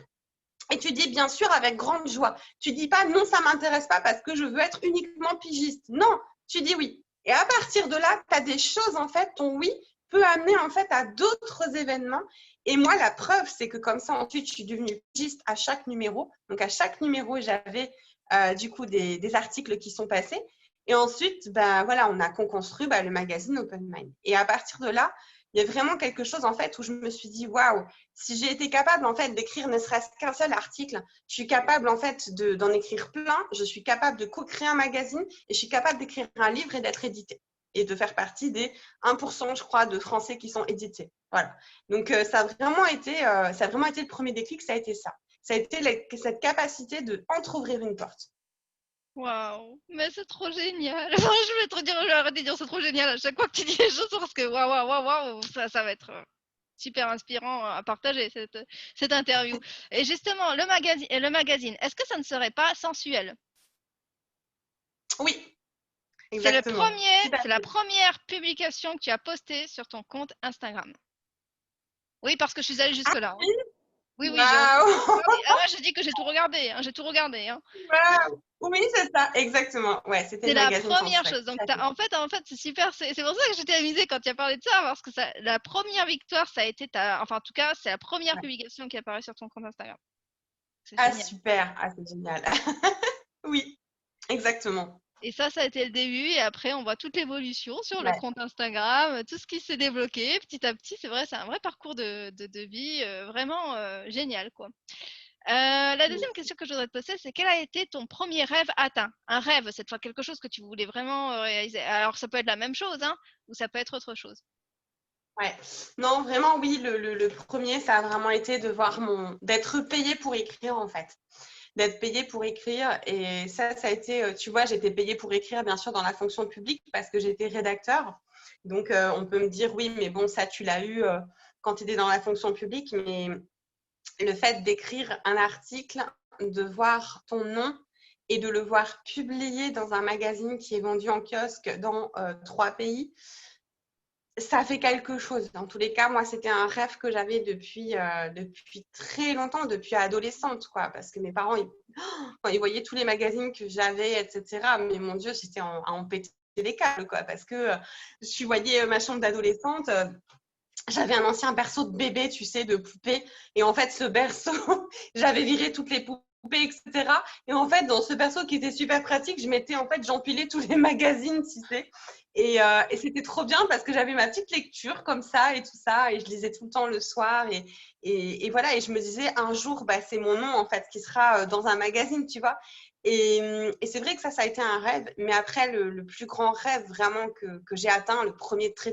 et tu dis bien sûr avec grande joie. Tu dis pas non, ça m'intéresse pas parce que je veux être uniquement pigiste. Non, tu dis oui. Et à partir de là, tu as des choses, en fait, ton oui peut amener en fait à d'autres événements. Et moi, la preuve, c'est que comme ça, ensuite, je suis devenue pigiste à chaque numéro. Donc, à chaque numéro, j'avais du coup des articles qui sont passés. Et ensuite, ben, voilà, on a co-construit le magazine Open Mind. Et à partir de là, il y a vraiment quelque chose en fait où je me suis dit waouh, si j'ai été capable en fait d'écrire ne serait-ce qu'un seul article, je suis capable en fait d'en écrire plein, je suis capable de co-créer un magazine et je suis capable d'écrire un livre et d'être édité et de faire partie des 1%, je crois, de Français qui sont édités. Voilà. Donc ça a vraiment été le premier déclic, ça a été ça. Ça a été cette capacité de entrouvrir une porte. Waouh, mais c'est trop génial. Enfin, je vais te dire, je vais arrêter de dire c'est trop génial à chaque fois que tu dis les choses parce que waouh, ça va être super inspirant à partager cette interview. Et justement, le magazine, est-ce que ça ne serait pas sensuel? Oui, C'est exactement. c'est la première publication que tu as postée sur ton compte Instagram. Oui, parce que je suis allée Ah jusque-là, hein. oui, Oui, j'ai tout waouh. regardé. Ah ouais, j'ai dit que j'ai tout regardé, hein, j'ai tout regardé, hein. Wow. Oui, c'est ça, exactement. Ouais, c'était C'est le la magazine première sensuel. chose. Donc, en fait, c'est super. C'est pour ça que j'étais amusée quand tu as parlé de ça, parce que la première victoire, ça a été enfin, en tout cas, c'est la première Ouais. publication qui apparaît sur ton compte Instagram. C'est Ah, génial. super. Ah, c'est génial. Oui, exactement. Et ça a été le début. Et après, on voit toute l'évolution sur le Ouais. compte Instagram, tout ce qui s'est débloqué petit à petit. C'est vrai, c'est un vrai parcours de vie vraiment génial, quoi. La deuxième question que je voudrais te poser, c'est quel a été ton premier rêve atteint? Un rêve, cette fois, quelque chose que tu voulais vraiment réaliser. Alors, ça peut être la même chose, hein, ou ça peut être autre chose. Ouais. Non, vraiment, oui, le premier, ça a vraiment été d'être payée pour écrire, en fait. D'être payée pour écrire. Et ça a été, tu vois, j'étais payée pour écrire, bien sûr, dans la fonction publique parce que j'étais rédacteur. Donc, on peut me dire, oui, mais bon, ça, tu l'as eu quand tu étais dans la fonction publique. Mais le fait d'écrire un article, de voir ton nom et de le voir publié dans un magazine qui est vendu en kiosque dans 3 pays, ça fait quelque chose. Dans tous les cas, moi, c'était un rêve que j'avais depuis très longtemps, depuis adolescente, quoi. Parce que mes parents, quand ils voyaient tous les magazines que j'avais, etc., mais mon Dieu, c'était à en péter les câbles, quoi. Parce que je voyais ma chambre d'adolescente, j'avais un ancien berceau de bébé, tu sais, de poupée. Et en fait, ce berceau, j'avais viré toutes les poupées, etc. Et en fait, dans ce berceau qui était super pratique, j'empilais tous les magazines, tu sais. Et c'était trop bien parce que j'avais ma petite lecture comme ça et tout ça. Et je lisais tout le temps le soir. Et voilà. Et je me disais, un jour, bah, c'est mon nom, en fait, qui sera dans un magazine, tu vois. Et c'est vrai que ça a été un rêve. Mais après, le plus grand rêve vraiment que j'ai atteint, le premier très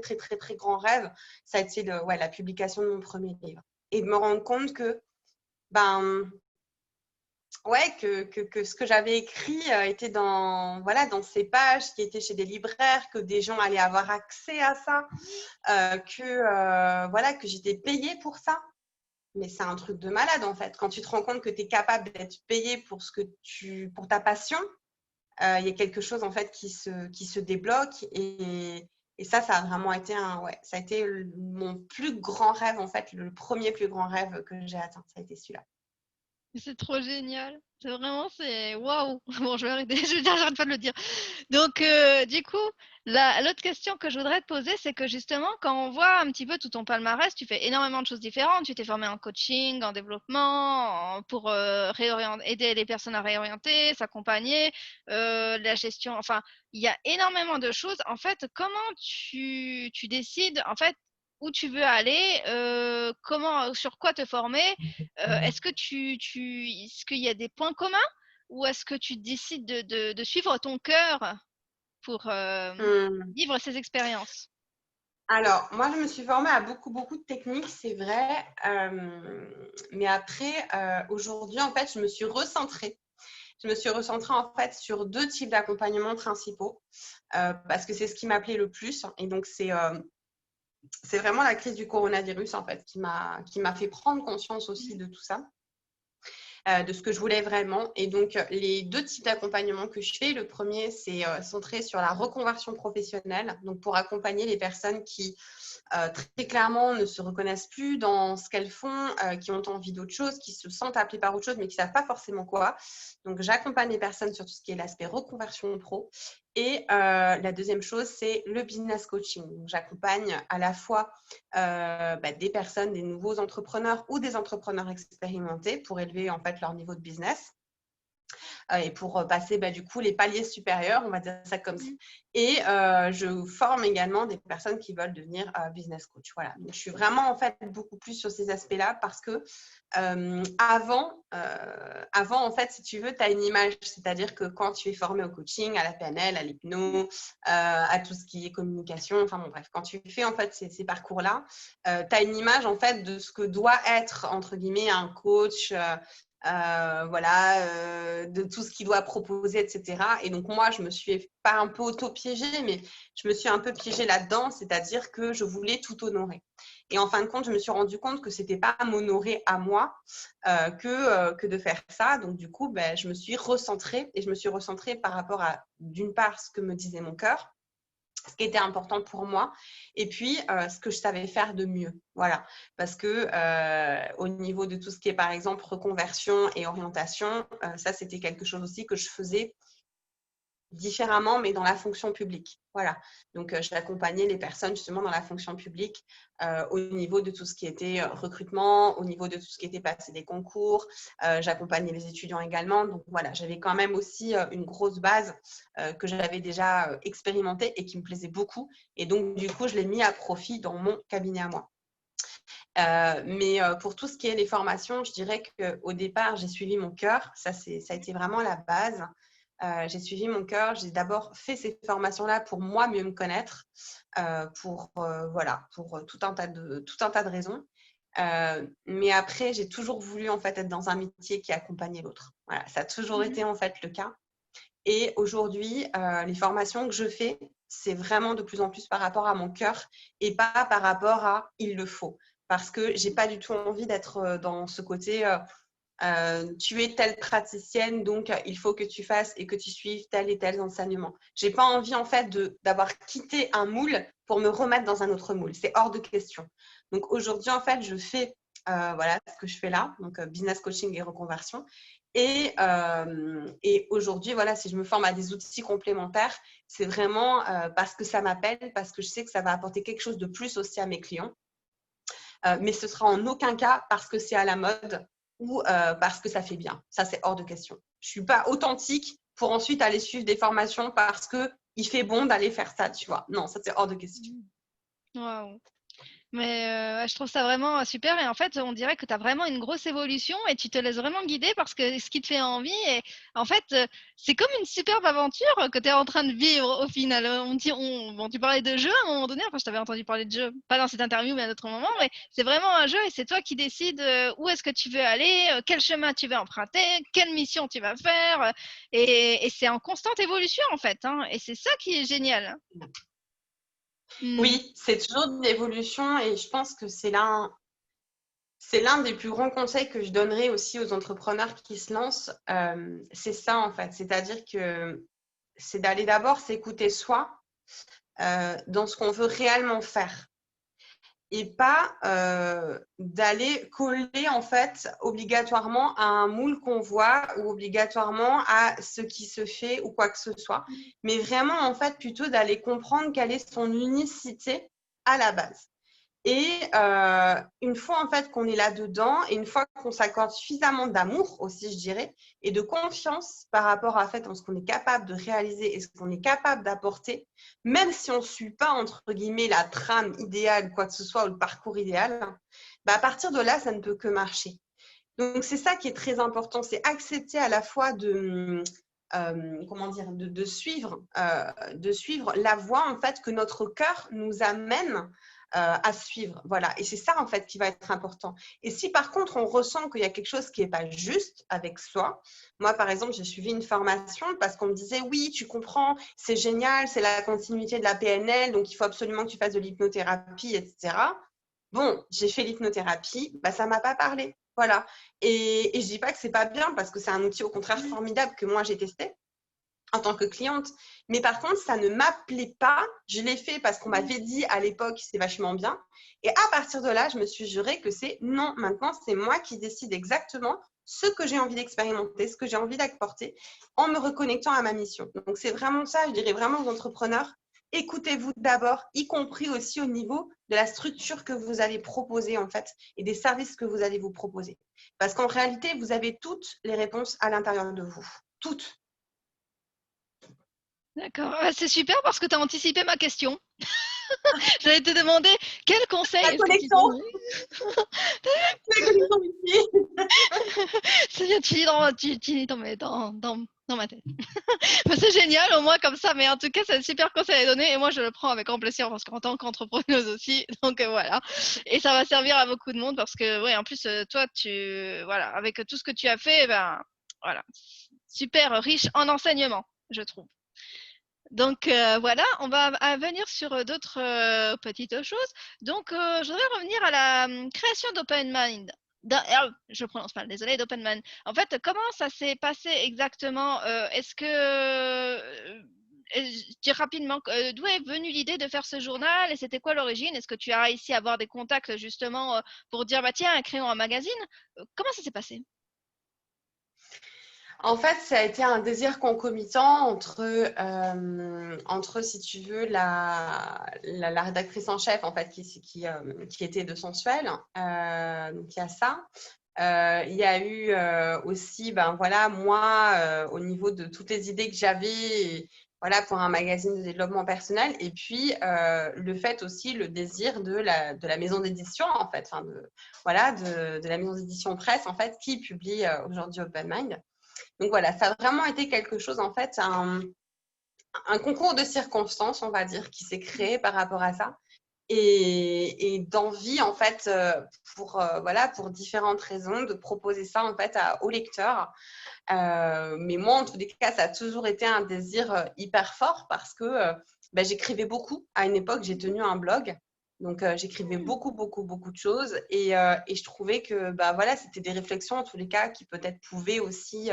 grand rêve, ça a été la publication de mon premier livre. Et de me rendre compte que, ben, ouais, que ce que j'avais écrit était dans ces pages, qui étaient chez des libraires, que des gens allaient avoir accès à ça, que j'étais payée pour ça. Mais c'est un truc de malade, en fait. Quand tu te rends compte que tu es capable d'être payé pour ta passion, il y a quelque chose, en fait, qui se débloque. Et ça a vraiment été ça a été mon plus grand rêve, en fait, le premier plus grand rêve que j'ai atteint. Ça a été celui-là. C'est trop génial. C'est vraiment, c'est waouh. Bon, je vais arrêter. Je veux dire, j'arrête pas de le dire. Donc, du coup, l'autre question que je voudrais te poser, c'est que justement, quand on voit un petit peu tout ton palmarès, tu fais énormément de choses différentes. Tu t'es formé en coaching, en développement, pour aider les personnes à réorienter, s'accompagner, la gestion. Enfin, il y a énormément de choses. En fait, comment tu décides, en fait, où tu veux aller, sur quoi te former? Est-ce qu'il y a des points communs? ou est-ce que tu décides de suivre ton cœur pour Mmh. vivre ces expériences? Alors, moi, je me suis formée à beaucoup de techniques, c'est vrai. Mais après, aujourd'hui, en fait, je me suis recentrée. Je me suis recentrée, en fait, sur 2 types d'accompagnement principaux, parce que c'est ce qui m'appelait le plus. Et donc, c'est vraiment la crise du coronavirus, en fait, qui m'a fait prendre conscience aussi de tout ça. De ce que je voulais vraiment. Et donc, les 2 types d'accompagnement que je fais, le premier, c'est centré sur la reconversion professionnelle, donc pour accompagner les personnes qui très clairement ne se reconnaissent plus dans ce qu'elles font, qui ont envie d'autre chose, qui se sentent appelées par autre chose, mais qui ne savent pas forcément quoi. Donc, j'accompagne les personnes sur tout ce qui est l'aspect reconversion pro. Et la deuxième chose, c'est le business coaching. Donc, j'accompagne à la fois des personnes, des nouveaux entrepreneurs ou des entrepreneurs expérimentés pour élever en fait leur niveau de business et pour passer du coup les paliers supérieurs, on va dire ça comme ça. Mmh. Et je forme également des personnes qui veulent devenir business coach. Voilà. Donc, je suis vraiment en fait beaucoup plus sur ces aspects-là parce que avant, en fait, si tu veux, tu as une image. C'est-à-dire que quand tu es formé au coaching, à la PNL, à l'hypno, à tout ce qui est communication, enfin bon, bref, quand tu fais en fait ces parcours-là, tu as une image en fait de ce que doit être, entre guillemets, un coach. De tout ce qu'il doit proposer, etc. Et donc, moi, je me suis pas un peu auto-piégée, mais je me suis un peu piégée là-dedans, c'est-à-dire que je voulais tout honorer. Et en fin de compte, je me suis rendu compte que c'était pas m'honorer à moi que de faire ça. Donc, du coup, je me suis recentrée et je me suis recentrée par rapport à, d'une part, ce que me disait mon cœur, ce qui était important pour moi, et puis ce que je savais faire de mieux. Voilà, parce que au niveau de tout ce qui est, par exemple, reconversion et orientation, ça, c'était quelque chose aussi que je faisais différemment, mais dans la fonction publique. Voilà. Donc, j'accompagnais les personnes justement dans la fonction publique au niveau de tout ce qui était recrutement, au niveau de tout ce qui était passer des concours. J'accompagnais les étudiants également. Donc, voilà, j'avais quand même aussi une grosse base que j'avais déjà expérimentée et qui me plaisait beaucoup. Et donc, du coup, je l'ai mis à profit dans mon cabinet à moi. Mais pour tout ce qui est les formations, je dirais qu'au départ, j'ai suivi mon cœur. Ça a été vraiment la base. J'ai suivi mon cœur. J'ai d'abord fait ces formations-là pour moi mieux me connaître, pour tout un tas de raisons. Mais après, j'ai toujours voulu en fait être dans un métier qui accompagnait l'autre. Voilà, ça a toujours été en fait le cas. Et aujourd'hui, les formations que je fais, c'est vraiment de plus en plus par rapport à mon cœur et pas par rapport à il le faut. Parce que j'ai pas du tout envie d'être dans ce côté tu es telle praticienne, donc il faut que tu fasses et que tu suives tel et tel enseignement. J'ai pas envie en fait d'avoir quitté un moule pour me remettre dans un autre moule. C'est hors de question. Donc aujourd'hui, en fait, je fais ce que je fais là, donc business coaching et reconversion. Et aujourd'hui, voilà, si je me forme à des outils complémentaires, c'est vraiment parce que ça m'appelle, parce que je sais que ça va apporter quelque chose de plus aussi à mes clients. Mais ce sera en aucun cas parce que c'est à la mode ou parce que ça fait bien. Ça, c'est hors de question. Je ne suis pas authentique pour ensuite aller suivre des formations parce qu'il fait bon d'aller faire ça, tu vois. Non, ça, c'est hors de question. Waouh! Mais je trouve ça vraiment super et en fait, on dirait que tu as vraiment une grosse évolution et tu te laisses vraiment guider parce que ce qui te fait envie et en fait, c'est comme une superbe aventure que tu es en train de vivre au final. Bon, tu parlais de jeu à un moment donné, enfin je t'avais entendu parler de jeu, pas dans cette interview mais à d'autres moments, mais c'est vraiment un jeu et c'est toi qui décides où est-ce que tu veux aller, quel chemin tu veux emprunter, quelle mission tu vas faire et c'est en constante évolution en fait, hein, et c'est ça qui est génial. Mmh. Oui, c'est toujours de l'évolution et je pense que c'est l'un des plus grands conseils que je donnerais aussi aux entrepreneurs qui se lancent. C'est ça, en fait. C'est-à-dire que c'est d'aller d'abord s'écouter soi dans ce qu'on veut réellement faire. Et pas d'aller coller en fait obligatoirement à un moule qu'on voit ou obligatoirement à ce qui se fait ou quoi que ce soit, mais vraiment en fait plutôt d'aller comprendre quelle est son unicité à la base. Et une fois en fait qu'on est là-dedans et une fois qu'on s'accorde suffisamment d'amour aussi, je dirais, et de confiance par rapport à fait, en ce qu'on est capable de réaliser et ce qu'on est capable d'apporter, même si on ne suit pas entre guillemets la trame idéale, quoi que ce soit, ou le parcours idéal, à partir de là, ça ne peut que marcher. Donc, c'est ça qui est très important, c'est accepter à la fois comment dire, de suivre la voie en fait que notre cœur nous amène à suivre. Voilà. Et c'est ça en fait qui va être important. Et si par contre on ressent qu'il y a quelque chose qui n'est pas juste avec soi, moi par exemple j'ai suivi une formation parce qu'on me disait oui tu comprends, c'est génial, c'est la continuité de la PNL, donc il faut absolument que tu fasses de l'hypnothérapie, etc. Bon, j'ai fait l'hypnothérapie, bah, ça ne m'a pas parlé. Voilà. Et je ne dis pas que ce n'est pas bien parce que c'est un outil au contraire formidable que moi j'ai testé en tant que cliente. Mais par contre, ça ne m'appelait pas. Je l'ai fait parce qu'on m'avait dit à l'époque c'est vachement bien. Et à partir de là, je me suis juré que c'est non, maintenant c'est moi qui décide exactement ce que j'ai envie d'expérimenter, ce que j'ai envie d'apporter en me reconnectant à ma mission. Donc c'est vraiment ça, je dirais vraiment aux entrepreneurs. Écoutez-vous d'abord, y compris aussi au niveau de la structure que vous allez proposer en fait et des services que vous allez vous proposer. Parce qu'en réalité, vous avez toutes les réponses à l'intérieur de vous. Toutes. D'accord. C'est super parce que tu as anticipé ma question. J'allais te demander quel conseil La est-ce que tu connexion, donnerais? la connexion ici. Ça vient de filer dans ma tête. Bah, c'est génial, au moins comme ça. Mais en tout cas, c'est un super conseil à donner et moi, je le prends avec grand plaisir parce qu'en tant qu'entrepreneuse aussi, donc voilà. Et ça va servir à beaucoup de monde parce que, ouais, en plus, toi, voilà, avec tout ce que tu as fait, ben, voilà, super riche en enseignements, je trouve. Donc voilà, on va venir sur d'autres petites choses. Donc, je voudrais revenir à la création d'Open Mind. Je prononce mal, désolée, d'Open Mind. En fait, comment ça s'est passé exactement? Est-ce que, je dis rapidement, d'où est venue l'idée de faire ce journal et c'était quoi l'origine? Est-ce que tu as réussi à avoir des contacts justement pour dire, bah tiens, créons un magazine? Comment ça s'est passé? En fait, ça a été un désir concomitant entre si tu veux, la rédactrice en chef, en fait, qui était de Sensuel. Donc, il y a ça. Il y a eu aussi, ben voilà, moi, au niveau de toutes les idées que j'avais, voilà, pour un magazine de développement personnel. Et puis, le fait aussi, le désir de la maison d'édition, en fait, enfin, voilà, de la maison d'édition presse, en fait, qui publie aujourd'hui Open Mind. Donc voilà, ça a vraiment été quelque chose, en fait, un concours de circonstances, on va dire, qui s'est créé par rapport à ça. Et d'envie, en fait, voilà, pour différentes raisons, de proposer ça, en fait, aux lecteurs. Mais moi, en tous les cas, ça a toujours été un désir hyper fort parce que ben, j'écrivais beaucoup. À une époque, j'ai tenu un blog. Donc, j'écrivais beaucoup, beaucoup, beaucoup de choses. Et je trouvais que bah, voilà, c'était des réflexions, en tous les cas, qui peut-être pouvaient aussi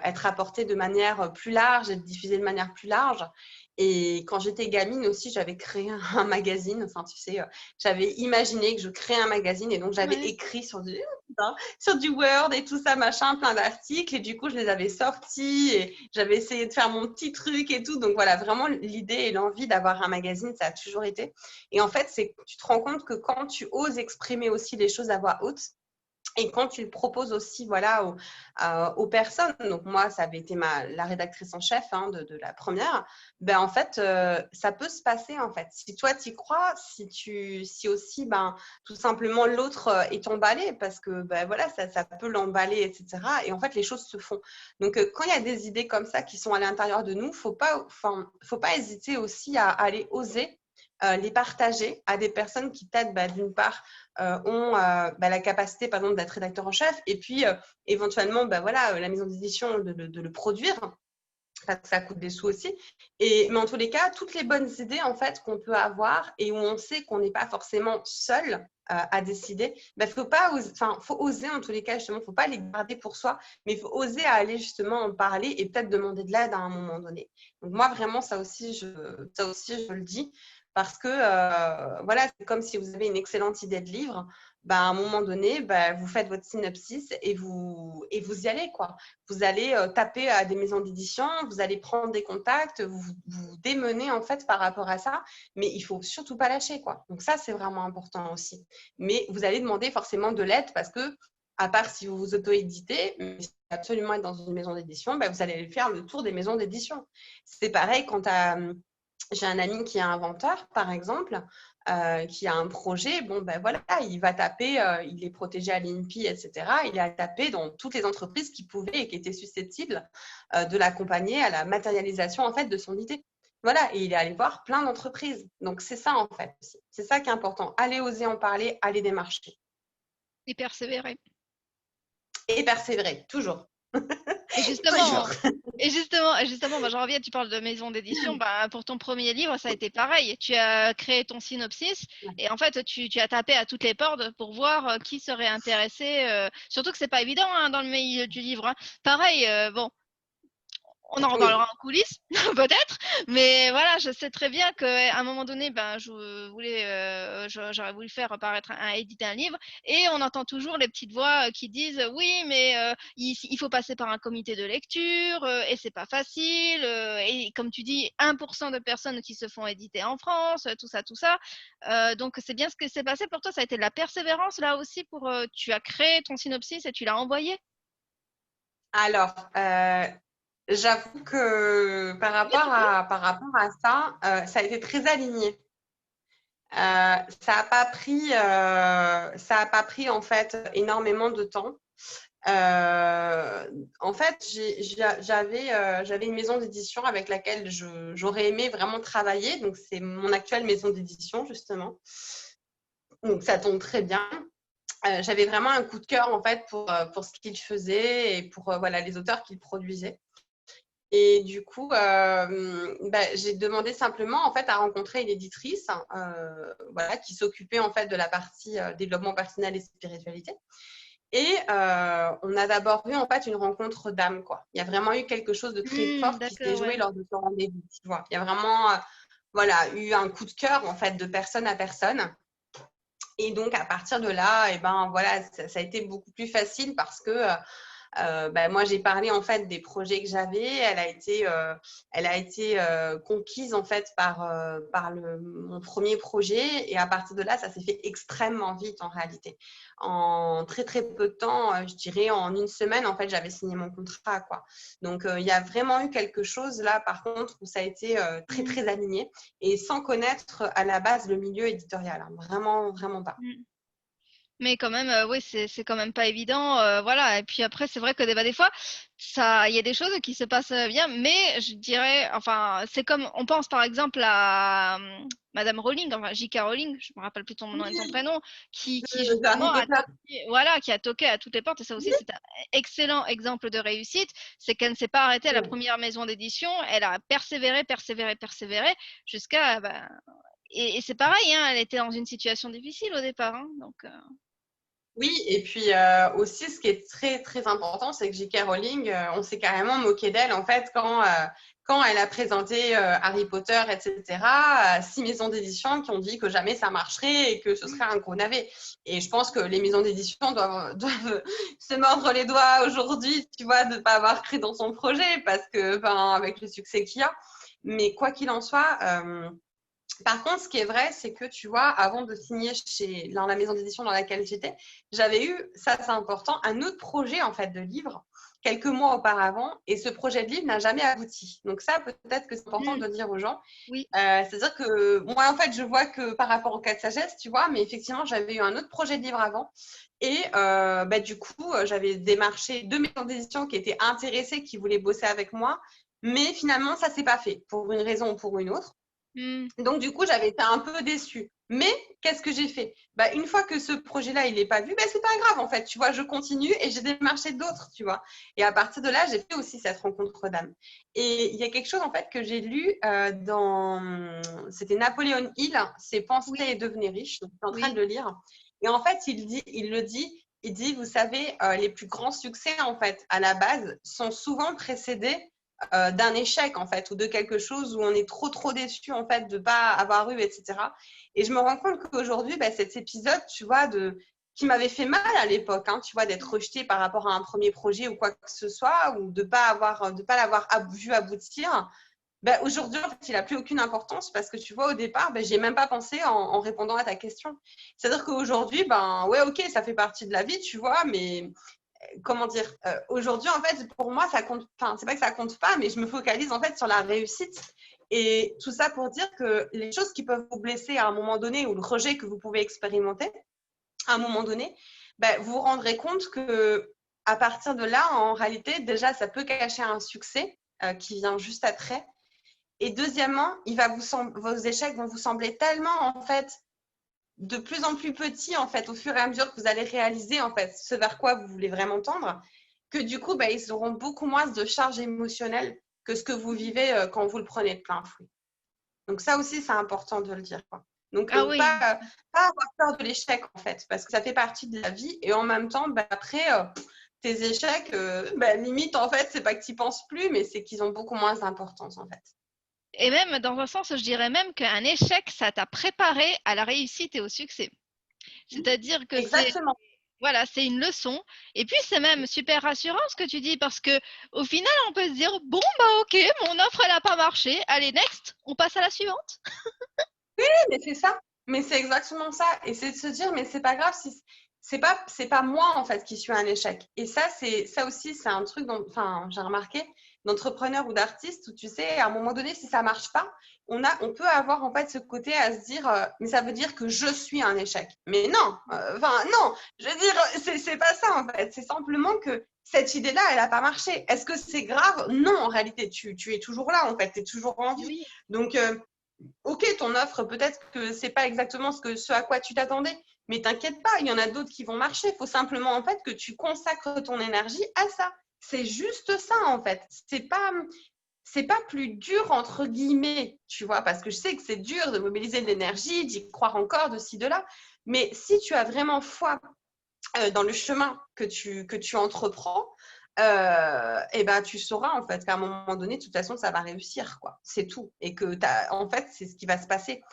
être apportées de manière plus large, être diffusées de manière plus large. Et quand j'étais gamine aussi, j'avais créé un magazine. Enfin, tu sais, j'avais imaginé que je créais un magazine et donc j'avais Ouais. écrit sur du Word et tout ça, machin, plein d'articles. Et du coup, je les avais sortis et j'avais essayé de faire mon petit truc et tout. Donc voilà, vraiment, l'idée et l'envie d'avoir un magazine, ça a toujours été. Et en fait, tu te rends compte que quand tu oses exprimer aussi les choses à voix haute, et quand tu le proposes aussi voilà, aux personnes, donc moi, ça avait été la rédactrice en chef hein, de la première, ben en fait, ça peut se passer en fait. Si toi, tu y crois, si aussi, ben, tout simplement, l'autre est emballé, parce que ben, voilà, ça peut l'emballer, etc. Et en fait, les choses se font. Donc, quand il y a des idées comme ça qui sont à l'intérieur de nous, faut pas hésiter aussi à aller oser les partager à des personnes qui peut-être, bah, d'une part, ont bah, la capacité, par exemple, d'être rédacteur en chef et puis éventuellement, bah, voilà, la maison d'édition de le produire. Parce que ça coûte des sous aussi. Mais en tous les cas, toutes les bonnes idées en fait qu'on peut avoir et où on sait qu'on n'est pas forcément seul à décider, il faut oser en tous les cas justement, il ne faut pas les garder pour soi, mais il faut oser aller justement en parler et peut-être demander de l'aide à un moment donné. Donc moi vraiment ça aussi je le dis parce que voilà, c'est comme si vous avez une excellente idée de livre, bah, à un moment donné, bah, vous faites votre synopsis et vous y allez quoi. Vous allez taper à des maisons d'édition, vous allez prendre des contacts, vous démenez en fait par rapport à ça, mais il faut surtout pas lâcher quoi. Donc ça, c'est vraiment important aussi. Mais vous allez demander forcément de l'aide parce que, à part si vous vous auto-éditez, mais si vous voulez absolument être dans une maison d'édition, bah, vous allez faire le tour des maisons d'édition. C'est pareil quand tu as j'ai un ami qui est inventeur, par exemple, qui a un projet. Bon, ben voilà, il va taper, il est protégé à l'INPI, etc. Il a tapé dans toutes les entreprises qui pouvaient et qui étaient susceptibles de l'accompagner à la matérialisation, en fait, de son idée. Voilà, et il est allé voir plein d'entreprises. Donc, c'est ça, en fait. C'est ça qui est important. Allez oser en parler, allez démarcher. Et persévérer. Et persévérer, toujours. Et Toujours. justement, et justement, bah, j'en reviens, tu parles de maison d'édition. Bah, pour ton premier livre, ça a été pareil. Tu as créé ton synopsis et en fait, tu as tapé à toutes les portes pour voir qui serait intéressé. Surtout que c'est pas évident hein, dans le milieu du livre. Hein. Pareil, bon, on en Oui. reparlera en coulisses, peut-être. Mais voilà, je sais très bien qu'à un moment donné, ben, j'aurais voulu faire apparaître éditer un livre. Et on entend toujours les petites voix qui disent oui, mais il faut passer par un comité de lecture et c'est pas facile. Et comme tu dis, 1% de personnes qui se font éditer en France, tout ça, tout ça. Donc c'est bien ce que s'est passé pour toi. Ça a été de la persévérance là aussi pour. Tu as créé ton synopsis et tu l'as envoyé. Alors, j'avoue que Oui, tu peux. par rapport à ça, ça a été très aligné. Ça a pas pris en fait énormément de temps. En fait, j'avais une maison d'édition avec laquelle j'aurais aimé vraiment travailler. Donc, c'est mon actuelle maison d'édition, justement. Donc, ça tombe très bien. J'avais vraiment un coup de cœur, en fait, pour ce qu'ils faisaient et pour voilà, les auteurs qu'ils produisaient. Et du coup, j'ai demandé simplement en fait à rencontrer une éditrice voilà, qui s'occupait en fait de la partie développement personnel et spiritualité. Et on a d'abord eu en fait une rencontre d'âme, quoi. Il y a vraiment eu quelque chose de très fort qui s'est D'accord, joué ouais. lors de ce rendez-vous. Tu vois. Il y a vraiment voilà, eu un coup de cœur en fait de personne à personne. Et donc à partir de là, et ben voilà, ça a été beaucoup plus facile parce que moi, j'ai parlé en fait des projets que j'avais. Elle a été conquise en fait par mon premier projet. Et à partir de là, ça s'est fait extrêmement vite en réalité. En très très peu de temps, je dirais en une semaine, en fait, j'avais signé mon contrat, quoi. Donc, il y a vraiment eu quelque chose là, par contre, où ça a été très Mm. très aligné et sans connaître à la base le milieu éditorial. Hein. Vraiment, vraiment pas. Mm. Mais quand même, oui, c'est quand même pas évident, voilà. Et puis après, c'est vrai que des fois, il y a des choses qui se passent bien, mais je dirais, enfin, c'est comme, on pense par exemple à Madame Rowling, enfin J.K. Rowling, je me rappelle plus ton nom et ton Oui, prénom, qui de Harry justement a Potter. toqué, voilà, qui a toqué à toutes les portes. Et ça aussi, c'est un excellent exemple de réussite. C'est qu'elle ne s'est pas arrêtée à la Oui. première maison d'édition, elle a persévéré, persévéré, persévéré, jusqu'à, ben, et c'est pareil, hein, elle était dans une situation difficile au départ, hein, donc. Oui, et puis aussi, ce qui est très, très important, c'est que J.K. Rowling, on s'est carrément moqué d'elle, en fait, quand elle a présenté Harry Potter, etc., 6 maisons d'édition qui ont dit que jamais ça marcherait et que ce serait un gros navet. Et je pense que les maisons d'édition doivent se mordre les doigts aujourd'hui, tu vois, de ne pas avoir cru dans son projet, parce que, ben, avec le succès qu'il y a. Mais quoi qu'il en soit, par contre, ce qui est vrai, c'est que tu vois, avant de signer dans la maison d'édition dans laquelle j'étais, j'avais eu, ça c'est important, un autre projet en fait de livre quelques mois auparavant, et ce projet de livre n'a jamais abouti. Donc ça, peut-être que c'est important Mmh. de le dire aux gens. Oui. C'est-à-dire que moi, en fait, je vois que par rapport au cas de sagesse, tu vois, mais effectivement, j'avais eu un autre projet de livre avant. Et du coup, j'avais démarché 2 maisons d'édition qui étaient intéressées, qui voulaient bosser avec moi. Mais finalement, ça ne s'est pas fait, pour une raison ou pour une autre. Mmh. Donc, du coup, j'avais été un peu déçue. Mais qu'est-ce que j'ai fait? Une fois que ce projet-là, il n'est pas vu, c'est pas grave, en fait. Tu vois, je continue et j'ai démarché d'autres, tu vois. Et à partir de là, j'ai fait aussi cette rencontre d'âme. Et il y a quelque chose, en fait, que j'ai lu C'était Napoléon Hill, C'est Penser Oui, et devenir riche. Donc, je suis en train de oui. le lire. Et en fait, il dit, vous savez, les plus grands succès, en fait, à la base, sont souvent précédés d'un échec en fait ou de quelque chose où on est trop déçu en fait de pas avoir eu, etc. Et je me rends compte qu'aujourd'hui cet épisode, tu vois, qui m'avait fait mal à l'époque, hein, tu vois, d'être rejeté par rapport à un premier projet ou quoi que ce soit, ou de pas l'avoir vu aboutir. Aujourd'hui, en fait, il n'a plus aucune importance parce que tu vois, au départ, j'ai même pas pensé en répondant à ta question. C'est-à-dire qu'aujourd'hui, ouais, ok, ça fait partie de la vie, tu vois, mais comment dire, aujourd'hui, en fait, pour moi, ça compte, enfin, c'est pas que ça compte pas, mais je me focalise en fait sur la réussite. Et tout ça pour dire que les choses qui peuvent vous blesser à un moment donné ou le rejet que vous pouvez expérimenter à un moment donné, vous vous rendrez compte que à partir de là, en réalité, déjà, ça peut cacher un succès qui vient juste après. Et deuxièmement, vos échecs vont vous sembler tellement, en fait, de plus en plus petits, en fait, au fur et à mesure que vous allez réaliser, en fait, ce vers quoi vous voulez vraiment tendre, que du coup, ils auront beaucoup moins de charge émotionnelle que ce que vous vivez quand vous le prenez de plein fouet. Donc ça aussi, c'est important de le dire, quoi. Donc, Ah oui. pas avoir peur de l'échec, en fait, parce que ça fait partie de la vie. Et en même temps, après, tes échecs, limite, en fait, c'est pas que tu n'y penses plus, mais c'est qu'ils ont beaucoup moins d'importance, en fait. Et même dans un sens, je dirais même qu'un échec, ça t'a préparé à la réussite et au succès. C'est-à-dire que Exactement. voilà, c'est une leçon. Et puis, c'est même super rassurant ce que tu dis parce que au final, on peut se dire, bon, ok, mon offre, elle n'a pas marché. Allez, next, on passe à la suivante. Oui, mais c'est ça. Mais c'est exactement ça. Et c'est de se dire, mais c'est pas grave si c'est pas moi en fait qui suis un échec. Et ça aussi, c'est un truc dont, enfin, j'ai remarqué d'entrepreneur ou d'artiste où tu sais, à un moment donné, si ça marche pas, on peut avoir en fait ce côté à se dire, mais ça veut dire que je suis un échec. Mais non, non, je veux dire, c'est pas ça en fait. C'est simplement que cette idée-là, elle a pas marché. Est-ce que c'est grave? Non, en réalité, tu es toujours là en fait, tu es toujours en vie. Oui. Donc, ok, ton offre, peut-être que c'est pas exactement ce à quoi tu t'attendais, mais t'inquiète pas, il y en a d'autres qui vont marcher. Il faut simplement en fait que tu consacres ton énergie à ça. C'est juste ça en fait. C'est pas plus dur entre guillemets, tu vois, parce que je sais que c'est dur de mobiliser de l'énergie, d'y croire encore, de ci, de là. Mais si tu as vraiment foi dans le chemin que tu entreprends, tu sauras en fait qu'à un moment donné, de toute façon, ça va réussir, quoi. C'est tout. Et que en fait, c'est ce qui va se passer.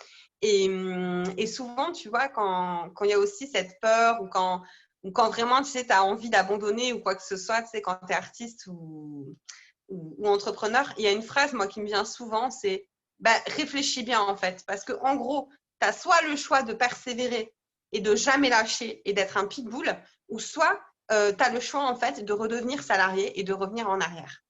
Et souvent, tu vois, quand il y a aussi cette peur ou quand vraiment, tu sais, tu as envie d'abandonner ou quoi que ce soit, tu sais, quand tu es artiste ou entrepreneur, il y a une phrase, moi, qui me vient souvent, c'est réfléchis bien, en fait. Parce que en gros, tu as soit le choix de persévérer et de jamais lâcher et d'être un pitbull, ou soit tu as le choix, en fait, de redevenir salarié et de revenir en arrière.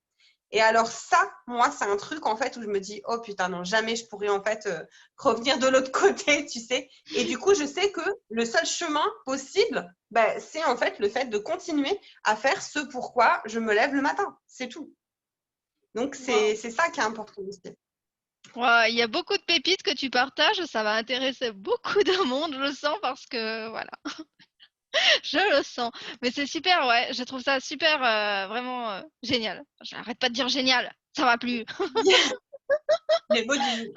Et alors ça, moi, c'est un truc, en fait, où je me dis, oh putain, non, jamais je pourrais, en fait, revenir de l'autre côté, tu sais. Et du coup, je sais que le seul chemin possible, c'est en fait le fait de continuer à faire ce pourquoi je me lève le matin. C'est tout. Donc, Wow. c'est ça qui est important aussi. Ouais, il y a beaucoup de pépites que tu partages, ça va intéresser beaucoup de monde, je le sens, parce que voilà, je le sens. Mais c'est super, ouais, je trouve ça super, vraiment génial. J'arrête pas de dire génial, ça va plus. Les mots du jour.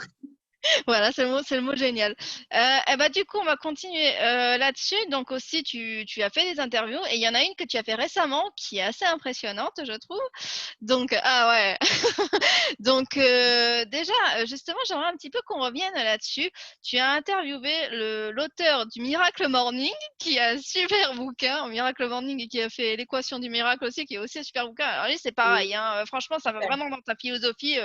Voilà, c'est le mot génial. Et bah, du coup, on va continuer là-dessus. Donc aussi, tu as fait des interviews et il y en a une que tu as fait récemment qui est assez impressionnante, je trouve. Donc, ah ouais. Donc, déjà, justement, j'aimerais un petit peu qu'on revienne là-dessus. Tu as interviewé l'auteur du Miracle Morning, qui a un super bouquin, Miracle Morning, et qui a fait l'équation du miracle aussi, qui est aussi un super bouquin. Alors lui, c'est pareil, hein, franchement, ça va vraiment dans ta philosophie.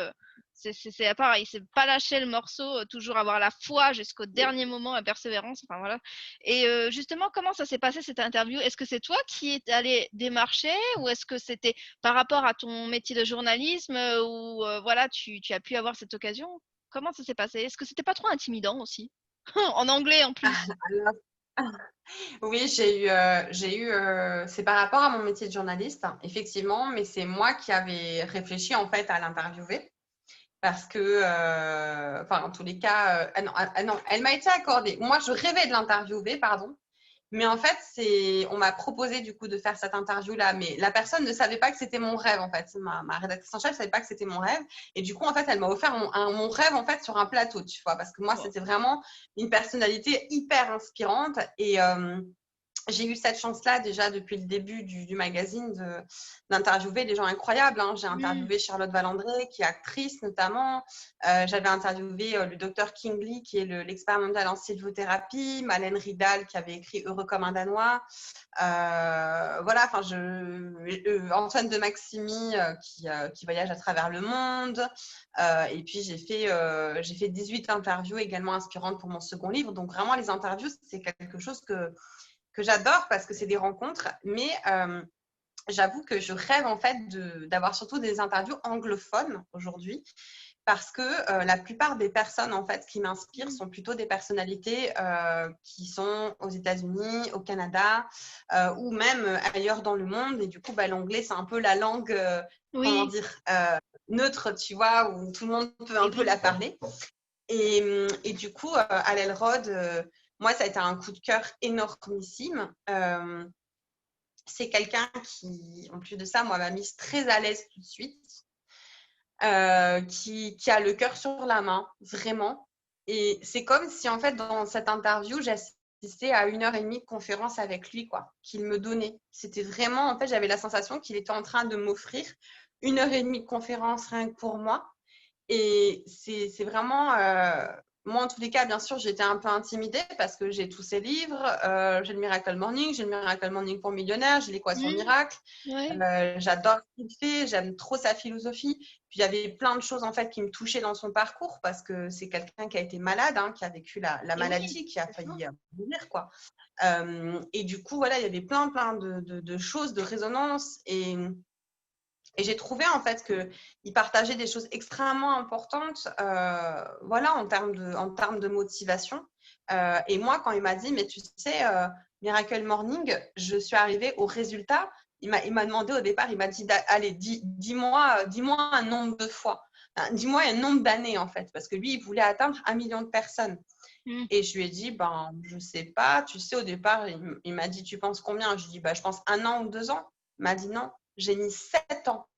C'est pareil, c'est pas lâcher le morceau, toujours avoir la foi jusqu'au dernier moment, la persévérance, enfin voilà. Et justement, comment ça s'est passé cette interview? Est-ce que c'est toi qui es allé démarcher ou est-ce que c'était par rapport à ton métier de journalisme où voilà, tu as pu avoir cette occasion? Comment ça s'est passé? Est-ce que c'était pas trop intimidant aussi? En anglais en plus. Alors, oui, c'est par rapport à mon métier de journaliste, hein, effectivement, mais c'est moi qui avais réfléchi en fait à l'interviewer parce que, enfin, en tous les cas, non, elle m'a été accordée. Moi, je rêvais de l'interviewer, pardon, mais en fait, on m'a proposé du coup de faire cette interview-là, mais la personne ne savait pas que c'était mon rêve en fait. Ma rédactrice en chef ne savait pas que c'était mon rêve, et du coup, en fait, elle m'a offert mon rêve en fait sur un plateau, tu vois, parce que moi, Wow. c'était vraiment une personnalité hyper inspirante et j'ai eu cette chance-là déjà depuis le début du magazine d'interviewer des gens incroyables, hein. J'ai Mm. interviewé Charlotte Valandré, qui est actrice notamment. J'avais interviewé le docteur Kingley, qui est l'expert mondial en sylvothérapie, Malène Ridal, qui avait écrit Heureux comme un Danois. Voilà, enfin, Antoine de Maximi, qui voyage à travers le monde. Et puis, j'ai fait 18 interviews également inspirantes pour mon second livre. Donc, vraiment, les interviews, c'est quelque chose que j'adore parce que c'est des rencontres, mais j'avoue que je rêve en fait d'avoir surtout des interviews anglophones aujourd'hui parce que la plupart des personnes en fait qui m'inspirent sont plutôt des personnalités qui sont aux États-Unis, au Canada ou même ailleurs dans le monde. Et du coup, l'anglais, c'est un peu la langue, comment Oui, dire, neutre, tu vois, où tout le monde peut un et peu oui. la parler. Et du coup, Hal Elrod, moi, ça a été un coup de cœur énormissime. C'est quelqu'un qui, en plus de ça, moi, m'a mise très à l'aise tout de suite. Qui a le cœur sur la main, vraiment. Et c'est comme si, en fait, dans cette interview, j'assistais à 1 heure et demie de conférence avec lui, quoi, qu'il me donnait. C'était vraiment, en fait, j'avais la sensation qu'il était en train de m'offrir 1 heure et demie de conférence rien que pour moi. Et c'est vraiment, moi en tous les cas, bien sûr, j'étais un peu intimidée parce que j'ai tous ces livres. J'ai le Miracle Morning, j'ai le Miracle Morning pour millionnaires, j'ai l'Équation Mmh, miracle. ouais. J'adore ce qu'il fait, j'aime trop sa philosophie. Puis il y avait plein de choses en fait qui me touchaient dans son parcours parce que c'est quelqu'un qui a été malade, hein, qui a vécu la Et oui, maladie, qui a c'est ça. failli mourir, quoi. Et du coup, voilà, il y avait plein de choses, de résonance. Et j'ai trouvé en fait qu'il partageait des choses extrêmement importantes voilà, en termes de motivation. Et moi, quand il m'a dit, mais tu sais, Miracle Morning, je suis arrivée au résultat. Il m'a demandé au départ, il m'a dit, allez, dis-moi un nombre de fois. Dis-moi un nombre d'années en fait, parce que lui, il voulait atteindre 1 million de personnes. Mmh. Et je lui ai dit, je sais pas, tu sais, au départ, il m'a dit, tu penses combien? Je lui ai dit, je pense 1 an ou 2 ans. Il m'a dit non, j'ai mis 7 ans.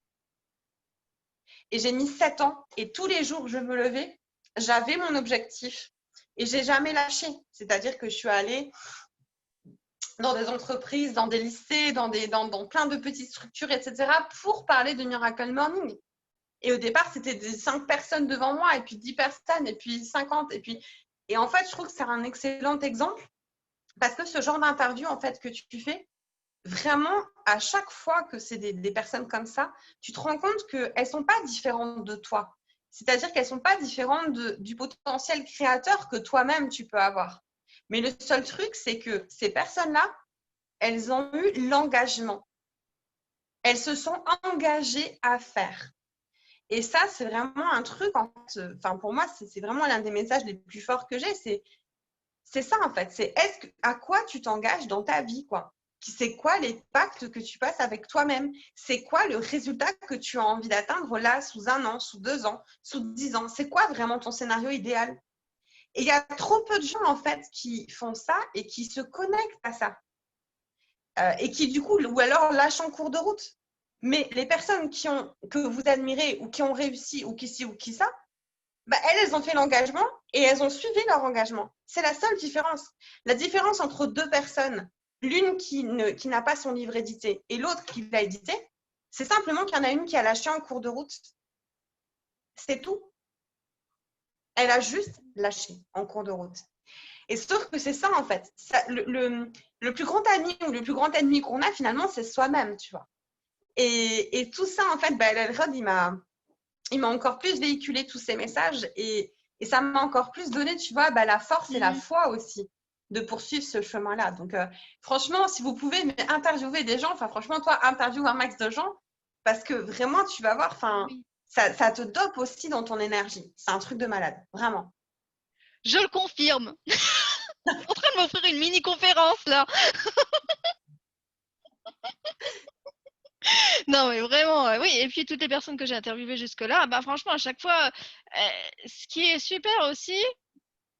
Et j'ai mis 7 ans et tous les jours, je me levais, j'avais mon objectif et j'ai jamais lâché. C'est-à-dire que je suis allée dans des entreprises, dans des lycées, dans plein de petites structures, etc. pour parler de Miracle Morning. Et au départ, c'était des 5 personnes devant moi et puis 10 personnes et puis 50 et en fait, je trouve que c'est un excellent exemple parce que ce genre d'interview en fait que tu fais, vraiment, à chaque fois que c'est des personnes comme ça, tu te rends compte qu'elles ne sont pas différentes de toi. C'est-à-dire qu'elles ne sont pas différentes du potentiel créateur que toi-même tu peux avoir. Mais le seul truc, c'est que ces personnes-là, elles ont eu l'engagement. Elles se sont engagées à faire. Et ça, c'est vraiment un truc, en fait, enfin, pour moi, c'est vraiment l'un des messages les plus forts que j'ai. C'est ça, en fait. C'est à quoi tu t'engages dans ta vie, quoi. C'est quoi les pactes que tu passes avec toi-même? C'est quoi le résultat que tu as envie d'atteindre là, sous 1 an, sous 2 ans, sous 10 ans? C'est quoi vraiment ton scénario idéal? Et il y a trop peu de gens, en fait, qui font ça et qui se connectent à ça. Et qui, du coup, ou alors lâchent en cours de route. Mais les personnes que vous admirez ou qui ont réussi ou qui ci ou qui ça, elles ont fait l'engagement et elles ont suivi leur engagement. C'est la seule différence. La différence entre deux personnes, l'une qui n'a pas son livre édité et l'autre qui l'a édité, c'est simplement qu'il y en a une qui a lâché en cours de route. C'est tout. Elle a juste lâché en cours de route. Et sauf que c'est ça, en fait. Le plus grand ami ou le plus grand ennemi qu'on a, finalement, c'est soi-même, tu vois. Et tout ça, en fait, Elrod, il m'a encore plus véhiculé tous ces messages et ça m'a encore plus donné, tu vois, la force et la Mmh. foi aussi de poursuivre ce chemin-là. Donc, franchement, si vous pouvez interviewer des gens, enfin, franchement, toi, interviewe un max de gens parce que vraiment, tu vas voir, enfin, Oui. ça te dope aussi dans ton énergie. C'est un truc de malade, vraiment. Je le confirme. En train de m'offrir une mini conférence là. Non mais vraiment, oui et puis toutes les personnes que j'ai interviewées jusque-là, franchement à chaque fois, ce qui est super aussi,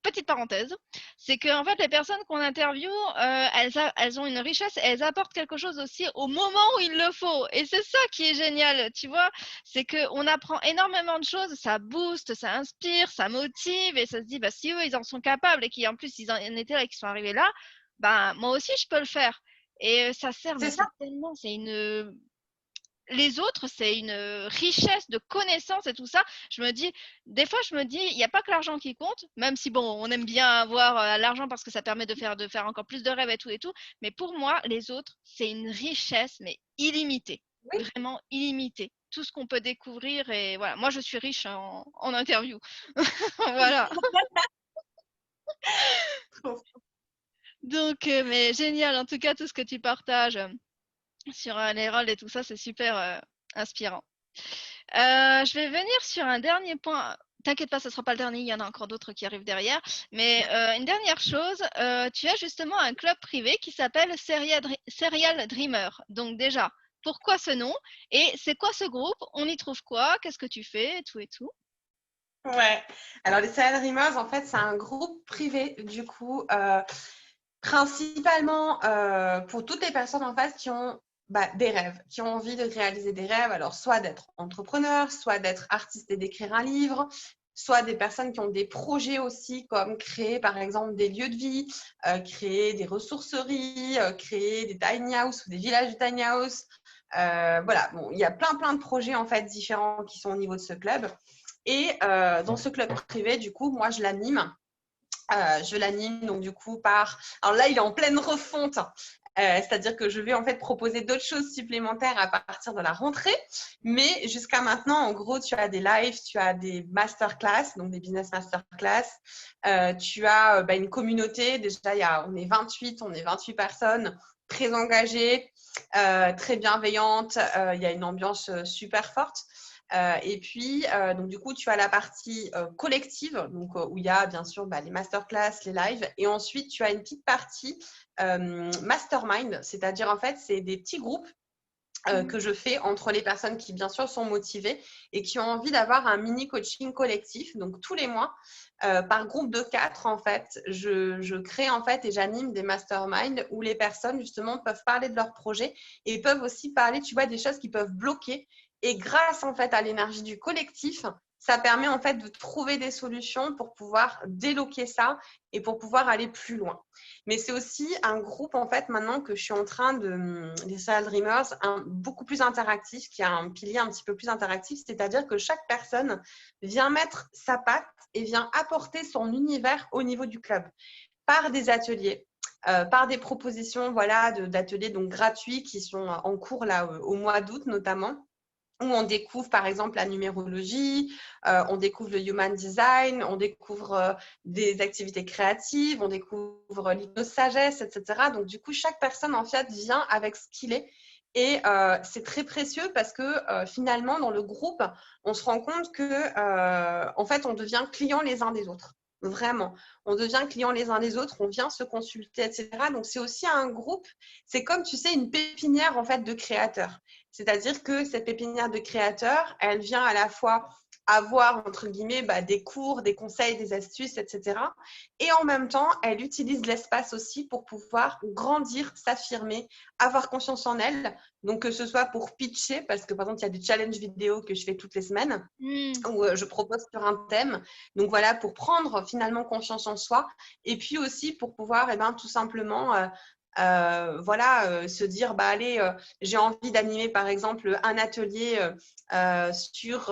petite parenthèse, c'est qu'en fait les personnes qu'on interviewe, elles ont une richesse et elles apportent quelque chose aussi au moment où il le faut et c'est ça qui est génial, tu vois? C'est qu'on apprend énormément de choses, ça booste, ça inspire, ça motive et ça se dit: si eux ils en sont capables et qu'en plus ils en étaient là et qu'ils sont arrivés là, moi aussi je peux le faire» et ça sert mais C'est ça, c'est tellement c'est une les autres, c'est une richesse de connaissances et tout ça. Des fois, je me dis, il n'y a pas que l'argent qui compte, même si, bon, on aime bien avoir l'argent parce que ça permet de faire encore plus de rêves et tout. Mais pour moi, les autres, c'est une richesse, mais illimitée. oui. Vraiment illimitée. Tout ce qu'on peut découvrir et voilà. Moi, je suis riche en interview. Voilà. Donc, mais génial. En tout cas, tout ce que tu partages sur les rôles et tout ça, c'est super inspirant. Je vais venir sur un dernier point. T'inquiète pas, ce ne sera pas le dernier, il y en a encore d'autres qui arrivent derrière. Mais une dernière chose, tu as justement un club privé qui s'appelle Serial Dreamer. Donc déjà, pourquoi ce nom? Et c'est quoi ce groupe? On y trouve quoi? Qu'est-ce que tu fais? Et tout et tout. Ouais. Alors, les Serial Dreamers, en fait, c'est un groupe privé, du coup, principalement pour toutes les personnes en face qui ont des rêves, qui ont envie de réaliser des rêves. Alors, soit d'être entrepreneur, soit d'être artiste et d'écrire un livre, soit des personnes qui ont des projets aussi, comme créer, par exemple, des lieux de vie, créer des ressourceries, créer des tiny house ou des villages de tiny house. Voilà, bon, il y a plein de projets, en fait, différents qui sont au niveau de ce club. Et dans ce club privé, du coup, moi, je l'anime. Je l'anime donc du coup par… Alors là, il est en pleine refonte. C'est-à-dire que je vais en fait proposer d'autres choses supplémentaires à partir de la rentrée. Mais jusqu'à maintenant, en gros, tu as des lives, tu as des masterclass, donc des business masterclass. Tu as une communauté. Déjà, on est 28 personnes très engagées, très bienveillantes. Il y a une ambiance super forte. Et puis, donc du coup, tu as la partie collective, donc où il y a bien sûr les masterclass, les lives, et ensuite tu as une petite partie mastermind, c'est-à-dire en fait, c'est des petits groupes que je fais entre les personnes qui, bien sûr, sont motivées et qui ont envie d'avoir un mini coaching collectif. Donc, tous les mois, par groupe de 4, en fait, je crée en fait et j'anime des masterminds où les personnes, justement, peuvent parler de leurs projets et peuvent aussi parler, tu vois, des choses qui peuvent bloquer. Et grâce, en fait, à l'énergie du collectif, ça permet, en fait, de trouver des solutions pour pouvoir déloquer ça et pour pouvoir aller plus loin. Mais c'est aussi un groupe, en fait, maintenant que je suis en train les Serial Dreamers, beaucoup plus interactif, qui a un pilier un petit peu plus interactif, c'est-à-dire que chaque personne vient mettre sa patte et vient apporter son univers au niveau du club par des ateliers. Par des propositions d'ateliers donc gratuits qui sont en cours là au mois d'août notamment, où on découvre par exemple la numérologie, on découvre le human design, on découvre des activités créatives, on découvre l'hypnosagesse, etc. Donc du coup, chaque personne en fait vient avec ce qu'il est. Et c'est très précieux parce que finalement, dans le groupe, on se rend compte que en fait, on devient client les uns des autres. Vraiment, on devient client les uns des autres, on vient se consulter, etc. Donc c'est aussi un groupe, c'est comme tu sais une pépinière en fait de créateurs. C'est-à-dire que cette pépinière de créateurs, elle vient à la fois avoir, entre guillemets, des cours, des conseils, des astuces, etc. Et en même temps, elle utilise l'espace aussi pour pouvoir grandir, s'affirmer, avoir confiance en elle. Donc, que ce soit pour pitcher, parce que par exemple, il y a des challenges vidéo que je fais toutes les semaines, où je propose sur un thème. Donc voilà, pour prendre finalement confiance en soi. Et puis aussi pour pouvoir tout simplement se dire allez, j'ai envie d'animer par exemple un atelier sur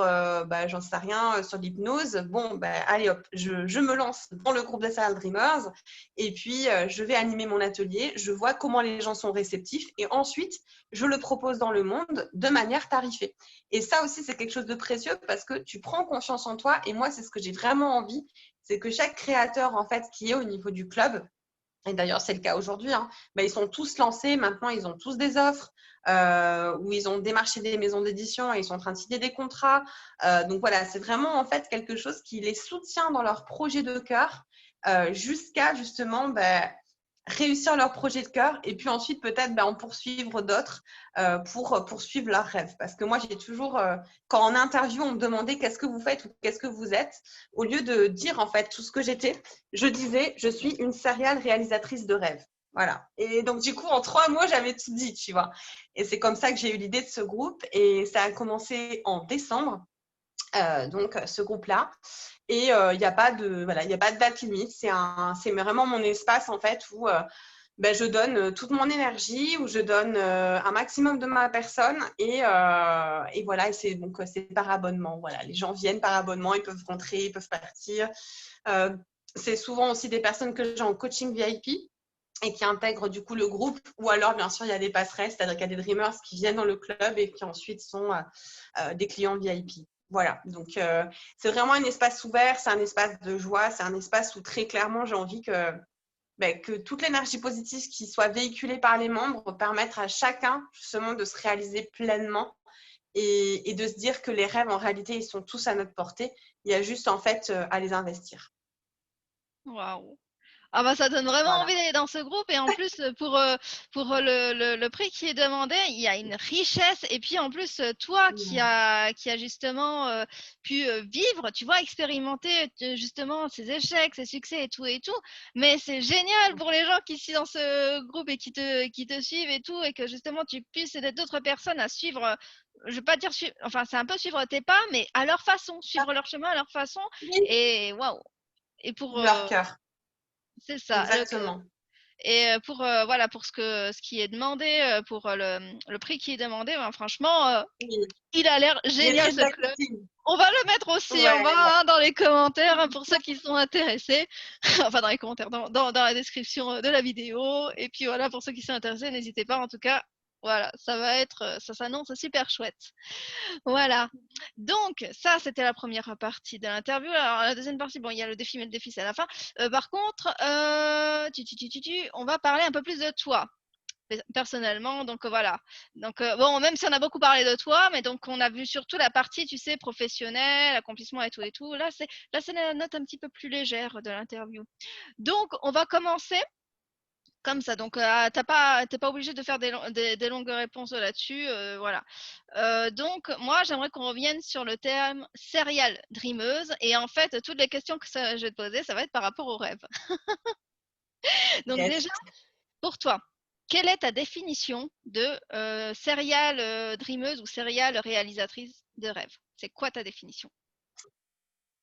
j'en sais rien, sur l'hypnose. Bon allez hop, je me lance dans le groupe des Serial Dreamers et puis je vais animer mon atelier, je vois comment les gens sont réceptifs et ensuite je le propose dans le monde de manière tarifée. Et ça aussi c'est quelque chose de précieux parce que tu prends confiance en toi et moi c'est ce que j'ai vraiment envie, c'est que chaque créateur en fait qui est au niveau du club, et d'ailleurs c'est le cas aujourd'hui, ils sont tous lancés, maintenant ils ont tous des offres où ils ont démarché des maisons d'édition et ils sont en train de signer des contrats. Donc voilà, c'est vraiment en fait quelque chose qui les soutient dans leur projet de cœur jusqu'à justement réussir leur projet de cœur et puis ensuite peut-être en poursuivre d'autres pour poursuivre leurs rêves. Parce que moi, j'ai toujours, quand en interview, on me demandait qu'est-ce que vous faites ou qu'est-ce que vous êtes, au lieu de dire en fait tout ce que j'étais, je disais je suis une serial réalisatrice de rêves. Voilà. Et donc, du coup, en 3 mots, j'avais tout dit, tu vois. Et c'est comme ça que j'ai eu l'idée de ce groupe et ça a commencé en décembre. Donc ce groupe-là. Et il n'y a pas de date limite. C'est vraiment mon espace en fait où je donne toute mon énergie, où je donne un maximum de ma personne et voilà. Et c'est par abonnement. Voilà, les gens viennent par abonnement, ils peuvent rentrer, ils peuvent partir. C'est souvent aussi des personnes que j'ai en coaching VIP et qui intègrent du coup le groupe, ou alors bien sûr il y a des passerelles, c'est-à-dire qu'il y a des dreamers qui viennent dans le club et qui ensuite sont des clients VIP. Voilà, donc c'est vraiment un espace ouvert, c'est un espace de joie, c'est un espace où très clairement j'ai envie que toute l'énergie positive qui soit véhiculée par les membres permette à chacun justement de se réaliser pleinement et de se dire que les rêves, en réalité, ils sont tous à notre portée. Il y a juste, en fait, à les investir. Waouh! Ah bah, ça donne vraiment Voilà. envie d'aller dans ce groupe et en plus, pour le prix qui est demandé, il y a une richesse et puis en plus, toi qui a justement, pu, vivre, tu vois, expérimenter justement ces échecs, ces succès et tout, mais c'est génial pour les gens qui sont dans ce groupe et qui te suivent et tout et que justement tu puisses aider d'autres personnes à suivre, je vais pas dire suivre, enfin c'est un peu suivre tes pas, mais à leur façon, suivre leur chemin à leur façon Oui, et waouh! Et pour, leur cœur. c'est ça, Exactement. et pour, voilà, pour ce qui est demandé, pour, le prix qui est demandé, ben franchement, Oui. il a l'air Il est génial très ce club. accessible. On va le mettre aussi en Ouais, bas, hein, dans les commentaires, hein, pour ceux qui sont intéressés. Enfin dans les commentaires, dans la description, de la vidéo et puis voilà, pour ceux qui sont intéressés, n'hésitez pas en tout cas, voilà, ça va être, ça s'annonce super chouette. Voilà. Donc ça, c'était la première partie de l'interview. Alors la deuxième partie, bon, il y a le défi, mais le défi, c'est à la fin. Par contre, on va parler un peu plus de toi, personnellement. Donc voilà. Donc bon, même si on a beaucoup parlé de toi, mais donc on a vu surtout la partie, tu sais, professionnelle, accomplissement et tout et tout. Là, c'est la note un petit peu plus légère de l'interview. Donc on va commencer comme ça. Donc t'es pas obligé de faire des longues réponses là-dessus, voilà. Donc moi, j'aimerais qu'on revienne sur le terme serial dreameuse et en fait, toutes les questions que je vais te poser, ça va être par rapport aux rêves. Donc yes. déjà, pour toi, quelle est ta définition de serial dreameuse ou serial réalisatrice de rêve? C'est quoi ta définition?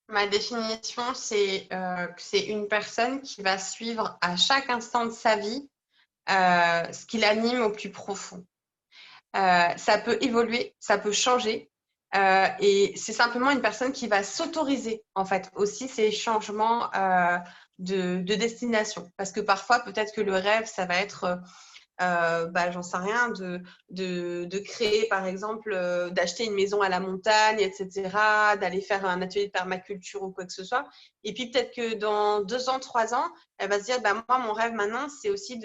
Ma définition, c'est que c'est une personne qui va suivre à chaque instant de sa vie ce qui l'anime au plus profond. Ça peut évoluer, ça peut changer. Et c'est simplement une personne qui va s'autoriser, en fait, aussi ces changements de destination. Parce que parfois, peut-être que le rêve, ça va être j'en sais rien, de créer, par exemple, d'acheter une maison à la montagne, etc., d'aller faire un atelier de permaculture ou quoi que ce soit. Et puis peut-être que dans 2 ans, 3 ans, elle va se dire, bah, moi, mon rêve maintenant, c'est aussi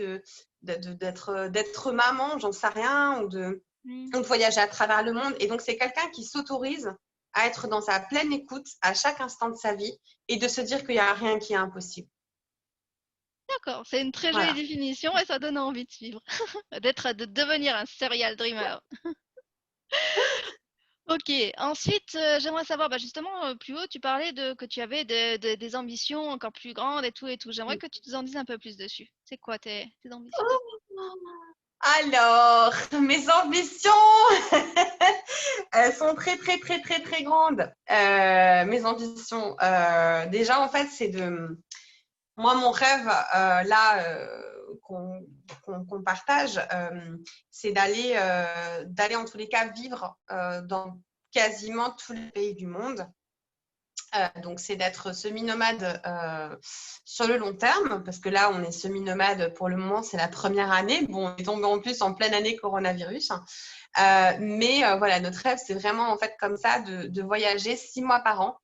d'être maman, j'en sais rien, ou de voyager à travers le monde. Et donc, c'est quelqu'un qui s'autorise à être dans sa pleine écoute à chaque instant de sa vie et de se dire qu'il n'y a rien qui est impossible. D'accord, c'est une très jolie Voilà. définition et ça donne envie de suivre, de devenir un serial dreamer. OK. Ensuite, j'aimerais savoir, bah, justement, plus haut, tu parlais que tu avais des ambitions encore plus grandes et tout et tout. J'aimerais que tu nous en dises un peu plus dessus. C'est quoi tes ambitions? Alors, mes ambitions, elles sont très, très, très, très, très grandes. Mes ambitions, déjà, en fait, c'est de… Moi, mon rêve, là, qu'on partage, c'est d'aller, en tous les cas, vivre dans quasiment tous les pays du monde. Donc, c'est d'être semi-nomade sur le long terme, parce que là, on est semi-nomade pour le moment, c'est la première année. Bon, on est tombé en plus en pleine année coronavirus. Mais voilà, notre rêve, c'est vraiment en fait comme ça de voyager 6 mois par an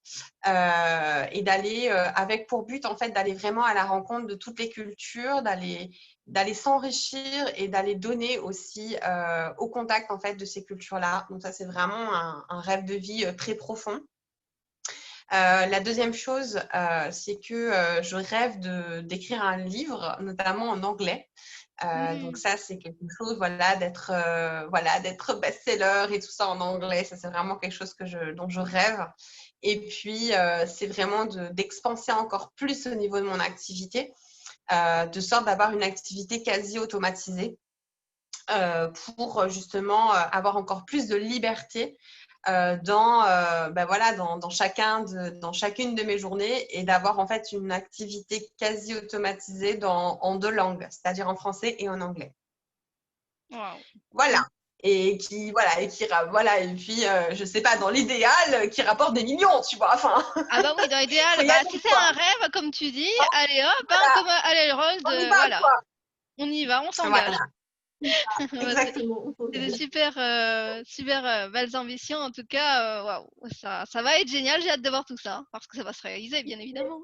et d'aller avec pour but en fait d'aller vraiment à la rencontre de toutes les cultures, d'aller s'enrichir et d'aller donner aussi au contact en fait de ces cultures-là. Donc ça, c'est vraiment un rêve de vie très profond. La deuxième chose, c'est que je rêve d'écrire un livre, notamment en anglais. Donc Mmh. ça, c'est quelque chose, voilà, d'être best-seller et tout ça en anglais. Ça, c'est vraiment quelque chose dont je rêve. Et puis, c'est vraiment d'expanser encore plus au niveau de mon activité, de sorte d'avoir une activité quasi automatisée pour justement avoir encore plus de liberté dans chacune de mes journées et d'avoir en fait une activité quasi automatisée en 2 langues, c'est-à-dire en français et en anglais. Waouh! Voilà. Et puis je sais pas, dans l'idéal qui rapporte des millions, tu vois, enfin Ah bah oui, dans faut l'idéal, y bah, aller si c'est quoi. un rêve, comme tu dis, Hein, allez hop, hein, voilà, comme Allez Rold, on y va voilà, quoi. on y va, on s'engage. Voilà, Bah, exactement. c'est des super, belles ambitions en tout cas, waouh, ça va être génial, j'ai hâte de voir tout ça, parce que ça va se réaliser bien évidemment.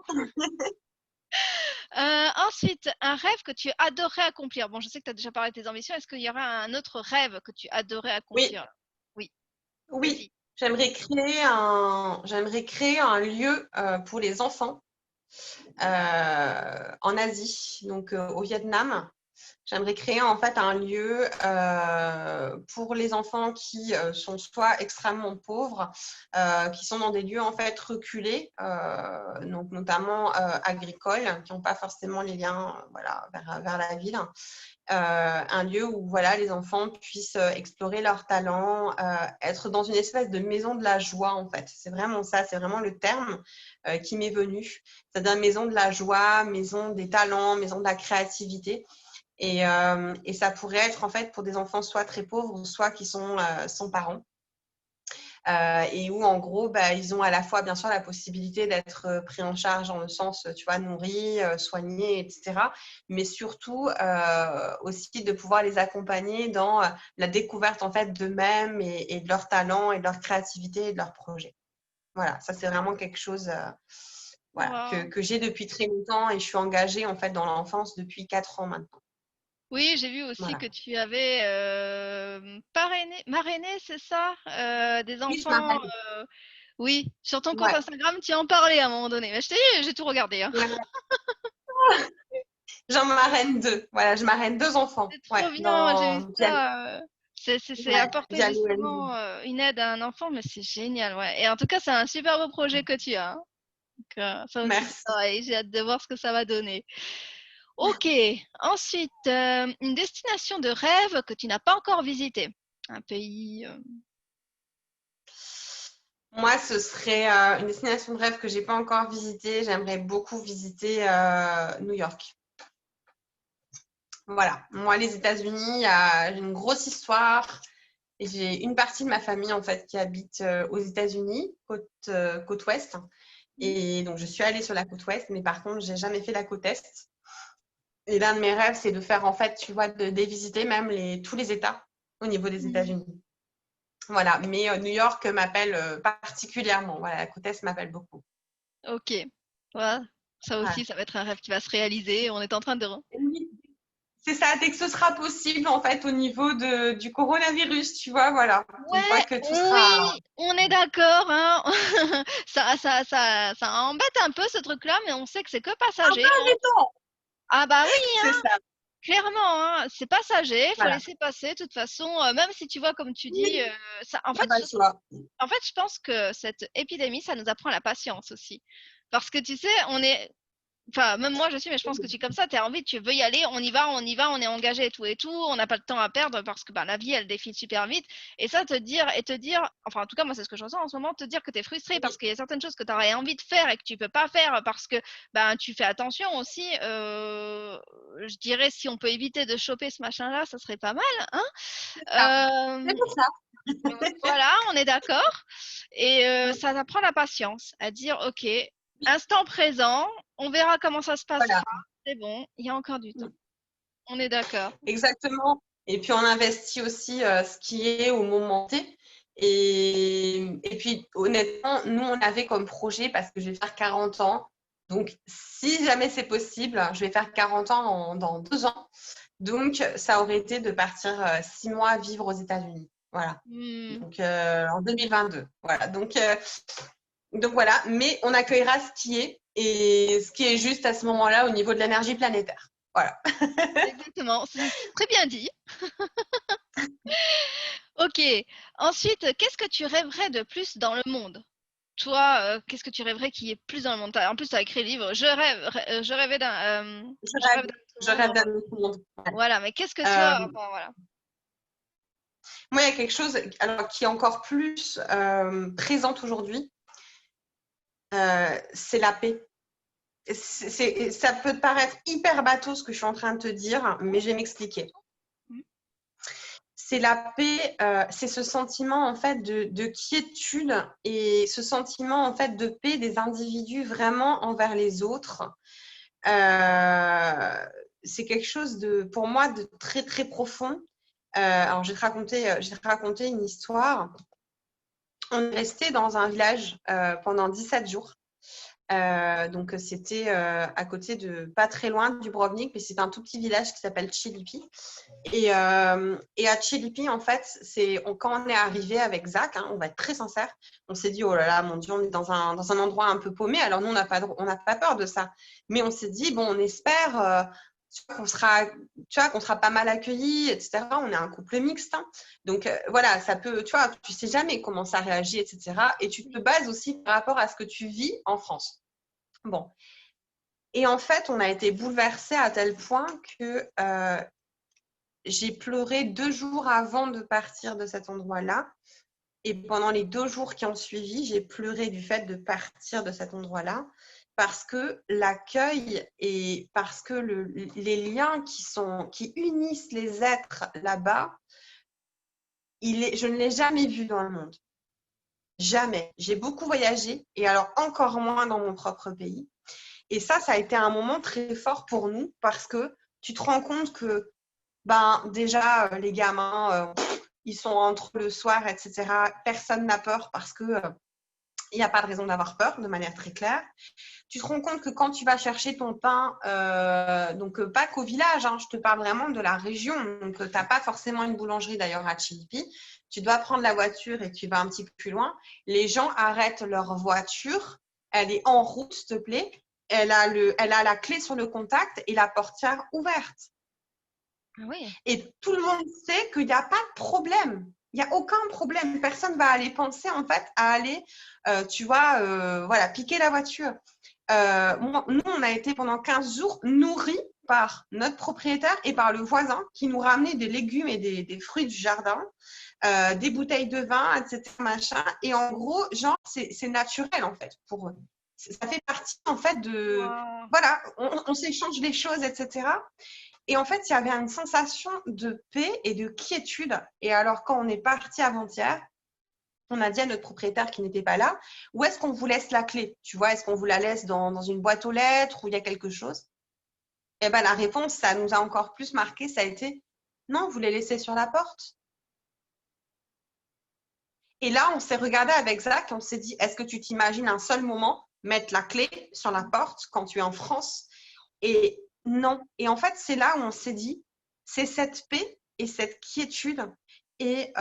Ensuite, un rêve que tu adorais accomplir. Bon, je sais que tu as déjà parlé de tes ambitions, est-ce qu'il y aura un autre rêve que tu adorais Oui, accomplir? Oui. Oui, Vas-y. j'aimerais créer un lieu pour les enfants en Asie, donc au Vietnam. J'aimerais créer en fait un lieu pour les enfants qui sont soit extrêmement pauvres, qui sont dans des lieux en fait reculés, donc notamment agricoles, qui n'ont pas forcément les liens voilà, vers la ville. Un lieu où voilà, les enfants puissent explorer leurs talents, être dans une espèce de maison de la joie en fait. C'est vraiment ça, c'est vraiment le terme qui m'est venu. C'est-à-dire maison de la joie, maison des talents, maison de la créativité. Et ça pourrait être en fait pour des enfants soit très pauvres, soit qui sont sans parents. Et où en gros, bah, ils ont à la fois bien sûr la possibilité d'être pris en charge dans le sens, tu vois, nourris, soignés, etc. Mais surtout aussi de pouvoir les accompagner dans la découverte en fait d'eux-mêmes et de leurs talents et de leur créativité et de leurs projets. Voilà, ça c'est vraiment quelque chose voilà, Wow. que j'ai depuis très longtemps et je suis engagée en fait dans l'enfance depuis 4 ans maintenant. Oui, j'ai vu aussi Voilà. que tu avais marrainé, c'est ça? Des Oui, je enfants. m'arrête. Oui, sur ton compte Ouais. Instagram, tu en parlais à un moment donné. Mais je t'ai dit, j'ai tout regardé, hein. Ouais. J'en marraine 2. Voilà, je marraine 2 enfants. C'est Ouais, trop bien, moi, j'ai vu dans ça. C'est ouais, apporter via l'ONG. justement une aide à un enfant, mais c'est génial, ouais. Et en tout cas, c'est un super beau projet que tu as, hein. Donc, ça aussi, c'est Merci. pareil. J'ai hâte de voir ce que ça va donner. Ok. Ensuite, une destination de rêve que tu n'as pas encore visitée. Un pays. Moi, ce serait une destination de rêve que j'ai pas encore visitée. J'aimerais beaucoup visiter New York. Voilà. Moi, les États-Unis, j'ai une grosse histoire. Et j'ai une partie de ma famille en fait qui habite aux États-Unis, côte ouest. Et donc, je suis allée sur la côte ouest, mais par contre, j'ai jamais fait la côte est. Et l'un de mes rêves, c'est de faire en fait, tu vois, de visiter même tous les États au niveau des Mhm. États-Unis. Voilà, mais New York m'appelle particulièrement. Voilà, la côte est m'appelle beaucoup. Ok. Voilà. Ça Voilà. aussi, ça va être un rêve qui va se réaliser. On est en train de. Oui, c'est ça, dès que ce sera possible en fait au niveau du coronavirus, tu vois, voilà. Une fois Ouais, que tout sera. oui, on est d'accord, hein. Ça embête un peu ce truc-là, mais on sait que c'est que Un passager, peu hein. embêtant, Ah bah oui, c'est ça. clairement, hein, c'est passager, faut Voilà. laisser passer. De toute façon, même si tu vois, comme tu dis, Oui, ça, il n'y a pas le choix. en fait, je pense que cette épidémie, ça nous apprend la patience aussi. Parce que tu sais, enfin, même moi, je suis, mais je pense que tu es comme ça, tu as envie, tu veux y aller, on y va, on est engagé et tout, on n'a pas le temps à perdre parce que bah, la vie, elle défile super vite. Et ça, te dire, enfin, en tout cas, moi, c'est ce que je ressens en ce moment, te dire que tu es frustré parce Oui, qu'il y a certaines choses que tu aurais envie de faire et que tu peux pas faire parce que ben, tu fais attention aussi. Je dirais, si on peut éviter de choper ce machin-là, ça serait pas mal, hein. c'est ça. C'est pour ça. Voilà, on est d'accord. Et ça t'apprend la patience à dire, OK, instant présent, on verra comment ça se Voilà. passera. C'est bon, il y a encore du temps. On est d'accord. Exactement. Et puis on investit aussi ce qui est au moment T. Et puis honnêtement, nous on avait comme projet, parce que je vais faire 40 ans, donc si jamais c'est possible, je vais faire 40 ans dans 2 ans. Donc ça aurait été de partir 6 mois vivre aux États-Unis. Voilà. Hmm. Donc en 2022. Voilà. Donc voilà, mais on accueillera ce qui est et ce qui est juste à ce moment-là au niveau de l'énergie planétaire. Voilà. Exactement, c'est très bien dit. OK. Ensuite, qu'est-ce que tu rêverais de plus dans le monde? Toi, qu'est-ce que tu rêverais qu'il y ait plus dans le monde? En plus, tu as écrit le livre. Je rêvais Je je rêve, rêve d'un autre je monde rêve d'un heureux. autre monde. Ouais. Voilà, mais qu'est-ce que Euh, toi, enfin, voilà. Moi, il y a quelque chose alors, qui est encore plus présente aujourd'hui, c'est la paix. Ça peut te paraître hyper bateau ce que je suis en train de te dire, mais je vais m'expliquer. C'est la paix, c'est ce sentiment en fait de quiétude et ce sentiment en fait de paix des individus vraiment envers les autres. C'est quelque chose pour moi, de très très profond. Alors, je vais te raconter une histoire. On est resté dans un village pendant 17 jours. Donc, c'était à côté de, pas très loin du Dubrovnik, mais c'est un tout petit village qui s'appelle Čilipi. Et à Čilipi, en fait, quand on est arrivé avec Zach, hein, on va être très sincère, on s'est dit, oh là là, mon Dieu, on est dans un endroit un peu paumé. Alors, nous, on n'a pas peur de ça. Mais on s'est dit, bon, on espère qu'on sera pas mal accueillis, etc. On est un couple mixte. Hein. Donc, voilà, ça peut, tu vois, tu sais jamais comment ça réagit, etc. Et tu te bases aussi par rapport à ce que tu vis en France. Bon. Et en fait, on a été bouleversés à tel point que j'ai pleuré 2 jours avant de partir de cet endroit-là. Et pendant les 2 jours qui ont suivi, j'ai pleuré du fait de partir de cet endroit-là parce que l'accueil et parce que les liens qui unissent les êtres là-bas, je ne l'ai jamais vu dans le monde. Jamais. J'ai beaucoup voyagé et alors encore moins dans mon propre pays. Et ça a été un moment très fort pour nous parce que tu te rends compte que déjà, les gamins, ils sont entre le soir, etc. Personne n'a peur parce que il n'y a pas de raison d'avoir peur, de manière très claire. Tu te rends compte que quand tu vas chercher ton pain, donc pas qu'au village, hein, je te parle vraiment de la région. Donc, tu n'as pas forcément une boulangerie d'ailleurs à Čilipi. Tu dois prendre la voiture et tu vas un petit peu plus loin. Les gens arrêtent leur voiture. Elle est en route, s'il te plaît. Elle a la clé sur le contact et la portière ouverte. Ah oui. Et tout le monde sait qu'il n'y a pas de problème. Il n'y a aucun problème. Personne ne va aller penser, en fait, à aller, voilà, piquer la voiture. Nous, on a été pendant 15 jours nourris par notre propriétaire et par le voisin qui nous ramenait des légumes et des fruits du jardin, des bouteilles de vin, etc. Machin. Et en gros, genre, c'est naturel, en fait, pour eux. Ça fait partie, en fait, de… Wow. Voilà, on s'échange les choses, etc. Et en fait, il y avait une sensation de paix et de quiétude. Et alors, quand on est parti avant-hier, on a dit à notre propriétaire qui n'était pas là, où est-ce qu'on vous laisse la clé? Tu vois, est-ce qu'on vous la laisse dans une boîte aux lettres ou il y a quelque chose? Eh bien, la réponse, ça nous a encore plus marqué, ça a été non, vous les laissez sur la porte. Et là, on s'est regardé avec Zach, on s'est dit, est-ce que tu t'imagines un seul moment mettre la clé sur la porte quand tu es en France? Et non. Et en fait, c'est là où on s'est dit, c'est cette paix et cette quiétude et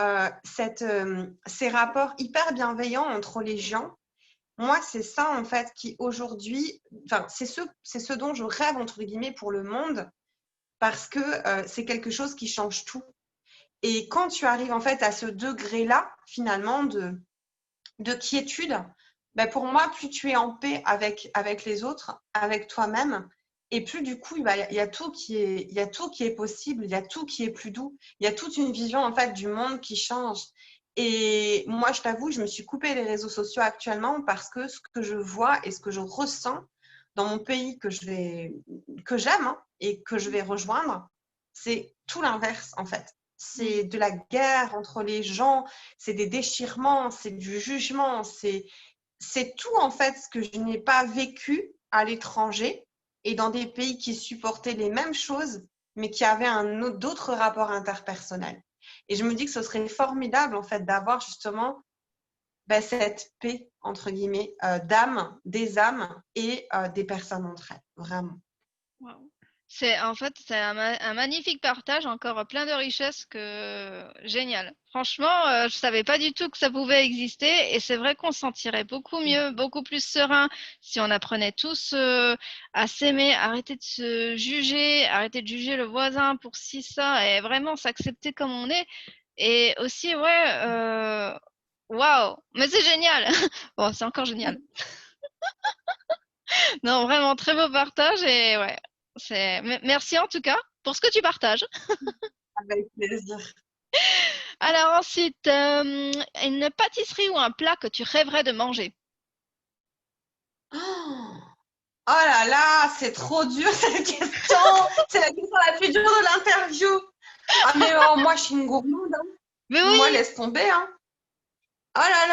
ces rapports hyper bienveillants entre les gens. Moi, c'est ça, en fait, qui aujourd'hui, enfin, c'est ce dont je rêve, entre guillemets, pour le monde, parce que c'est quelque chose qui change tout. Et quand tu arrives, en fait, à ce degré-là, finalement, de quiétude, ben pour moi, plus tu es en paix avec les autres, avec toi-même, et plus du coup, il y a tout qui est possible, il y a tout qui est plus doux, il y a toute une vision en fait du monde qui change. Et moi, je t'avoue, je me suis coupée des réseaux sociaux actuellement parce que ce que je vois et ce que je ressens dans mon pays que j'aime hein, et que je vais rejoindre, c'est tout l'inverse en fait. C'est de la guerre entre les gens, c'est des déchirements, c'est du jugement, c'est tout en fait ce que je n'ai pas vécu à l'étranger et dans des pays qui supportaient les mêmes choses, mais qui avaient d'autres rapports interpersonnels. Et je me dis que ce serait formidable en fait d'avoir justement cette paix entre guillemets d'âme, des âmes et des personnes entre elles, vraiment. Wow. C'est en fait c'est un magnifique partage, encore plein de richesses génial. Franchement, je savais pas du tout que ça pouvait exister et c'est vrai qu'on se sentirait beaucoup mieux, beaucoup plus serein si on apprenait tous à s'aimer, arrêter de se juger, arrêter de juger le voisin pour ci ça et vraiment s'accepter comme on est. Et aussi ouais, waouh, mais c'est génial. Bon, c'est encore génial. Non, vraiment très beau partage et ouais. Merci en tout cas pour ce que tu partages. Avec plaisir. Alors ensuite, une pâtisserie ou un plat que tu rêverais de manger? Oh là là, c'est trop dur cette question. C'est la question la plus dure de l'interview. Ah mais moi je suis une gourmande. Hein. Mais Moi oui! laisse tomber. Hein. Oh là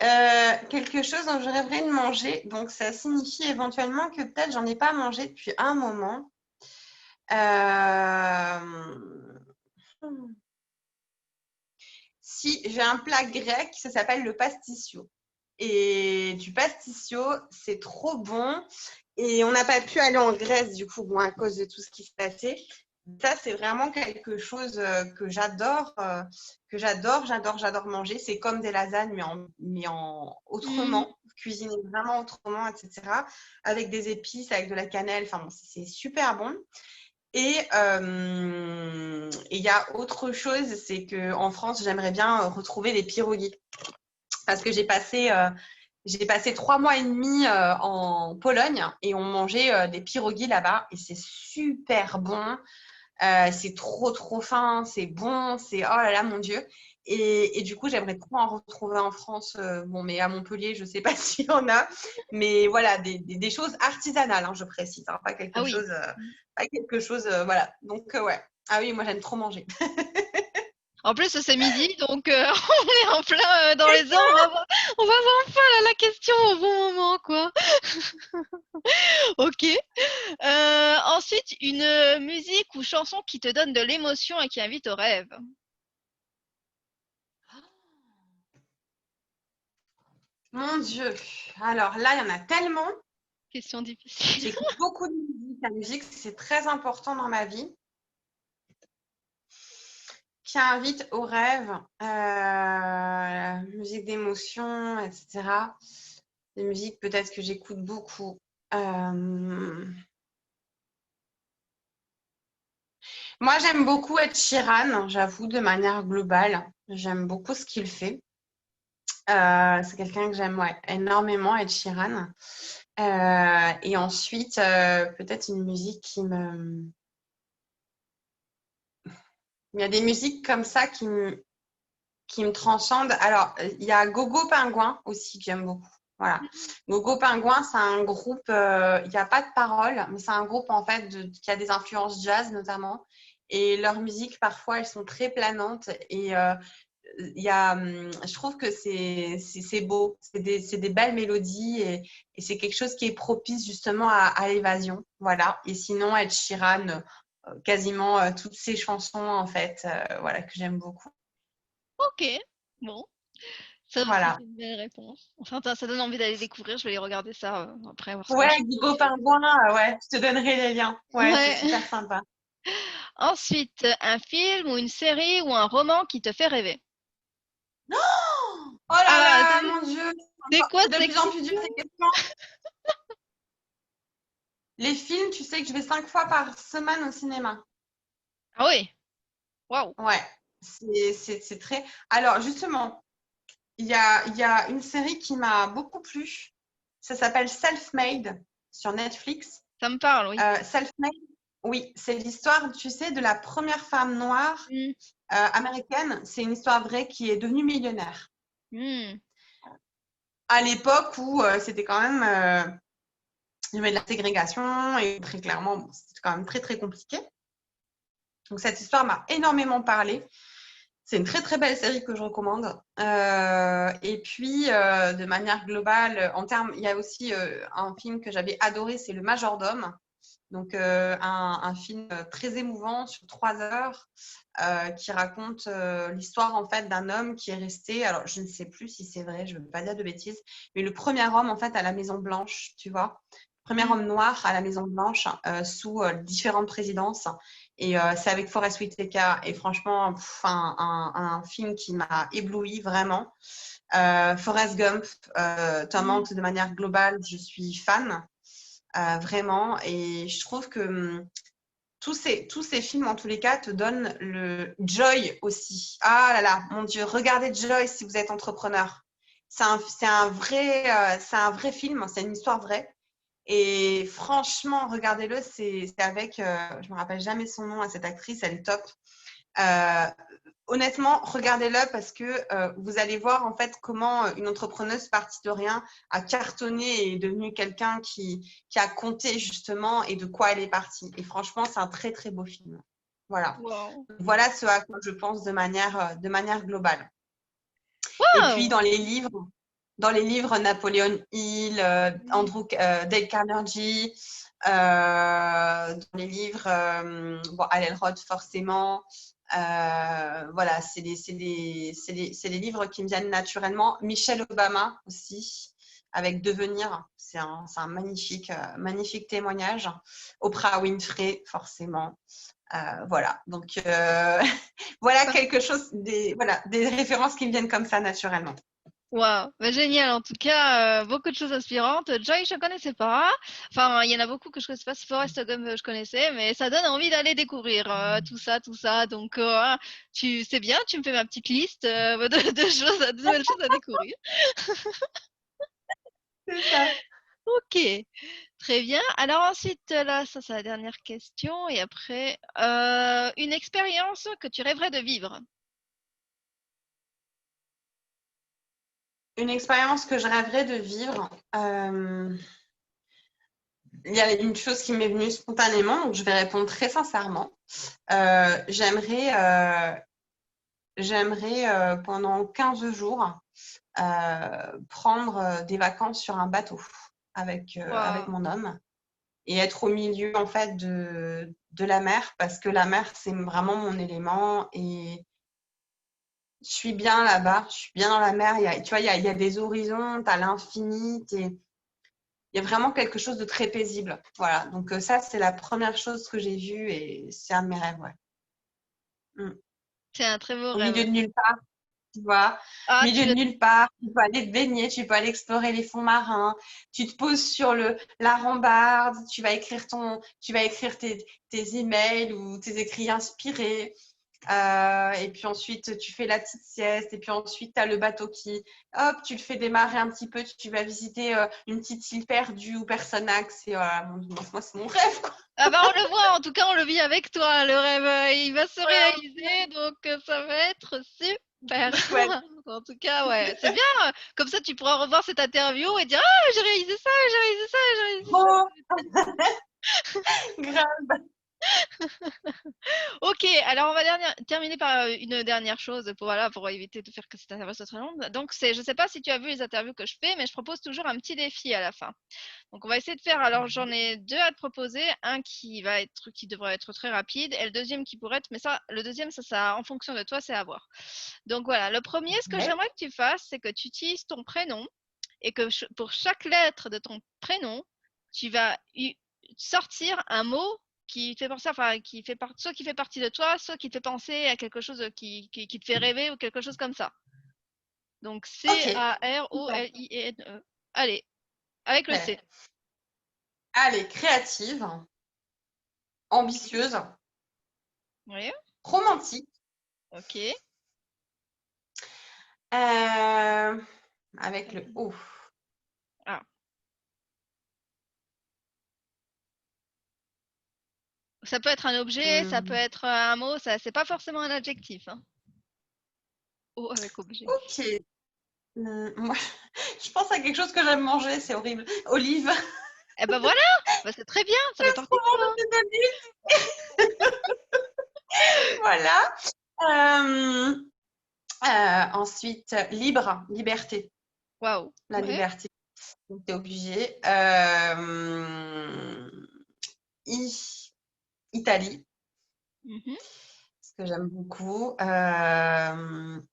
là, quelque chose dont je rêverais de manger. Donc ça signifie éventuellement que peut-être j'en ai pas mangé depuis un moment. Si j'ai un plat grec, ça s'appelle le pasticcio. et du pasticcio. C'est trop bon. Et on n'a pas pu aller en Grèce, du coup, bon, à cause de tout ce qui se passait. Ça, c'est vraiment quelque chose que j'adore, j'adore manger. C'est comme des lasagnes, mais en Mm. autrement, cuisiner vraiment autrement, etc. Avec des épices, avec de la cannelle. Enfin, bon, c'est super bon. Et il y a autre chose, c'est qu'en France, j'aimerais bien retrouver les pierogies. Parce que j'ai passé 3 mois et demi en Pologne et on mangeait des pierogies là-bas et c'est super bon. C'est trop, trop fin, c'est bon, c'est oh là là, mon Dieu. Et du coup, j'aimerais trop en retrouver en France. Bon, mais à Montpellier, je ne sais pas s'il y en a. Mais voilà, des choses artisanales, hein, je précise, hein, pas Ah quelque oui. chose, voilà. Donc, ouais. Ah oui, moi, j'aime trop manger. En plus, c'est midi, donc on est en plein dans les heures. On va avoir enfin la question au bon moment, quoi. Ok. Ensuite, une musique ou chanson qui te donne de l'émotion et qui invite au rêve. Mon Dieu. Alors là, il y en a tellement. Question difficile. J'écoute beaucoup de musique. La musique, c'est très important dans ma vie. Qui invite au rêve, musique d'émotion, etc. Des musiques peut-être que j'écoute beaucoup. Moi, j'aime beaucoup Ed Sheeran, j'avoue, de manière globale. J'aime beaucoup ce qu'il fait. C'est quelqu'un que j'aime énormément, Ed Sheeran. Et ensuite, peut-être une musique Il y a des musiques comme ça qui me transcendent. Alors, il y a Gogo Pingouin aussi que j'aime beaucoup. Voilà. Gogo Pingouin, c'est un groupe, il n'y a pas de paroles, mais c'est un groupe en fait qui a des influences jazz notamment. Et leurs musiques, parfois, elles sont très planantes. Et je trouve que c'est beau. C'est des belles mélodies et c'est quelque chose qui est propice justement à l'évasion. Voilà. Et sinon, Ed Sheeran, quasiment toutes ses chansons, en fait, voilà, que j'aime beaucoup. Ok. Bon, ça aussi, Voilà. c'est une belle réponse. Enfin, ça donne envie d'aller découvrir. Je vais aller regarder ça après, voir ce que Ouais, je Guigo Pingouin, ouais, je te donnerai les liens. Ouais, c'est Ouais. super sympa. Ensuite, un film ou une série ou un roman qui te fait rêver. Oh là Ah, là, mon Dieu, c'est quoi c'est de cette plus en plus dur question? ces questions. Les films, tu sais que je vais 5 fois par semaine au cinéma. Ah oui, waouh. Ouais, c'est très. Alors, justement, il y a une série qui m'a beaucoup plu. Ça s'appelle Self-Made sur Netflix. Ça me parle, oui. Self-Made, oui, c'est l'histoire, tu sais, de la première femme noire Hmm, américaine. C'est une histoire vraie qui est devenue millionnaire. hmm. À l'époque où c'était quand même, il y avait de la ségrégation et très clairement, bon, c'était quand même très très compliqué. Donc cette histoire m'a énormément parlé. C'est une très très belle série que je recommande. Et puis, de manière globale, il y a aussi un film que j'avais adoré, c'est Le Majordome. Donc, un film très émouvant sur 3 heures qui raconte l'histoire en fait d'un homme qui est resté. Alors, je ne sais plus si c'est vrai, je ne veux pas dire de bêtises, mais le premier homme en fait à la Maison Blanche, tu vois, premier Hmm. homme noir à la Maison Blanche sous différentes présidences. Et c'est avec Forest Whitaker. Et franchement, un film qui m'a ébloui vraiment. Forrest Gump, Tom Hmm. Hanks de manière globale, je suis fan. Vraiment. Et je trouve que tous ces films, en tous les cas, te donnent le Joy aussi. Ah là là, mon Dieu, regardez Joy si vous êtes entrepreneur. C'est un vrai film, c'est une histoire vraie. Et franchement, regardez-le, c'est avec, je me rappelle jamais son nom à cette actrice, elle est top. Euh, Honnêtement, regardez-le parce que vous allez voir en fait comment une entrepreneuse partie de rien a cartonné et est devenue quelqu'un qui a compté justement et de quoi elle est partie. Et franchement, c'est un très très beau film. Voilà. Wow. Voilà ce à quoi je pense de manière globale. Et puis Wow. dans les livres Napoléon Hill, Dale Carnegie, dans les livres bon, Hal Elrod forcément, Voilà, c'est des livres qui me viennent naturellement. Michelle Obama aussi, avec Devenir, c'est un magnifique témoignage. Oprah Winfrey, forcément. Voilà, donc voilà quelque chose, voilà, des références qui me viennent comme ça naturellement. Waouh, bah, génial. En tout cas, beaucoup de choses inspirantes. Joy, je connaissais pas. Enfin, il y en a beaucoup que je connaissais pas. Forrest Gump, je connaissais, mais ça donne envie d'aller découvrir tout ça, tout ça. Donc, c'est bien. Tu me fais ma petite liste de choses, de nouvelles choses à découvrir. C'est ça. Ok, très bien. Alors ensuite, là, ça c'est la dernière question. Et après, une expérience que tu rêverais de vivre. Une expérience que je rêverais de vivre. Il y a une chose qui m'est venue spontanément, donc je vais répondre très sincèrement. J'aimerais pendant 15 jours prendre des vacances sur un bateau avec Waouh. mon homme et être au milieu en fait de la mer parce que la mer c'est vraiment mon élément et je suis bien là-bas, je suis bien dans la mer. Tu vois, il y a des horizons, tu as l'infini, il y a vraiment quelque chose de très paisible. Voilà, donc ça, c'est la première chose que j'ai vue et c'est un de mes rêves, ouais. Mm. C'est un très beau Au milieu rêve. de nulle part, tu vois, au Ah, milieu de nulle part, tu peux aller te baigner, tu peux aller explorer les fonds marins, tu te poses sur la rambarde, tu vas écrire tes emails ou tes écrits inspirés. Et puis ensuite, tu fais la petite sieste. Et puis ensuite, tu as le bateau hop, tu le fais démarrer un petit peu. Tu vas visiter une petite île perdue où personne n'a accès. Voilà, moi, c'est mon rêve, quoi. ah bah on le voit, en tout cas on le vit avec toi, le rêve, il va se réaliser, donc ça va être super. C'est chouette. En tout cas, ouais, c'est bien. Comme ça, tu pourras revoir cette interview et dire ah j'ai réalisé ça, j'ai réalisé ça, j'ai réalisé ça. Oh, grave. Ok, alors on va terminer par une dernière chose pour, voilà, pour éviter de faire que cette interview soit très longue. Donc, je ne sais pas si tu as vu les interviews que je fais, mais je propose toujours un petit défi à la fin. Donc, on va essayer de faire. Alors, j'en ai deux à te proposer. Un qui devrait être très rapide et le deuxième qui pourrait être, mais ça, le deuxième, ça, en fonction de toi, c'est à voir. Donc, voilà. Le premier, ce que Ouais. j'aimerais que tu fasses, c'est que tu utilises ton prénom et que pour chaque lettre de ton prénom, tu vas sortir un mot qui fait penser, enfin, soit qui fait partie de toi, soit qui te fait penser à quelque chose qui te fait rêver ou quelque chose comme ça. Donc, Ok. Caroline. Allez, avec le C. Ouais. Allez, créative, ambitieuse, Oui, romantique, ok. avec le O. Ah, ça peut être un objet, ça peut Hmm. être un mot, ça, c'est pas forcément un adjectif. Hein. O avec objet. Ok. Moi, je pense à quelque chose que j'aime manger, c'est horrible. Olive. Eh ben voilà, bah, c'est très bien, ça fait J'aime partie trop de manger toi. des olives. Voilà. Euh, ensuite, libre, liberté. Waouh, La ouais. liberté. Donc, tu es obligé. Italie, Mhm, ce que j'aime beaucoup. N,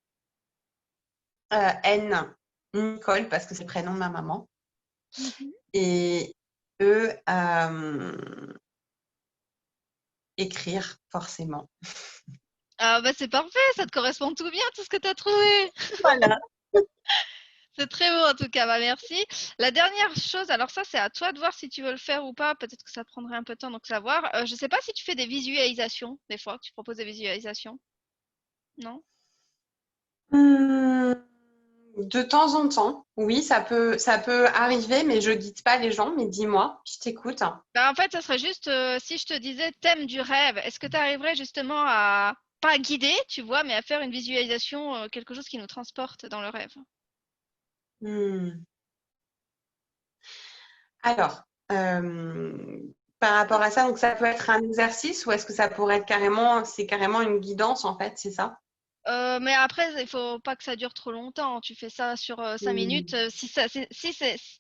Nicole, parce que c'est le prénom de ma maman. mhm. Et E, écrire, forcément. Ah bah c'est parfait, ça te correspond tout bien, tout ce que tu as trouvé. Voilà. C'est très beau en tout cas, bah merci. La dernière chose, alors ça c'est à toi de voir si tu veux le faire ou pas, peut-être que ça te prendrait un peu de temps donc savoir. Je sais pas si tu fais des visualisations des fois, que tu proposes des visualisations, non? Hum, de temps en temps, oui, ça peut arriver, mais je guide pas les gens. Mais dis-moi, je t'écoute. Bah en fait, ça serait juste si je te disais thème du rêve, est-ce que tu arriverais justement à pas guider, tu vois, mais à faire une visualisation, quelque chose qui nous transporte dans le rêve? Hum. Alors, par rapport à ça, donc ça peut être un exercice ou est-ce que ça pourrait être c'est carrément une guidance en fait, c'est ça? Mais après, il faut pas que ça dure trop longtemps. Tu fais ça sur 5 minutes. Hmm. Si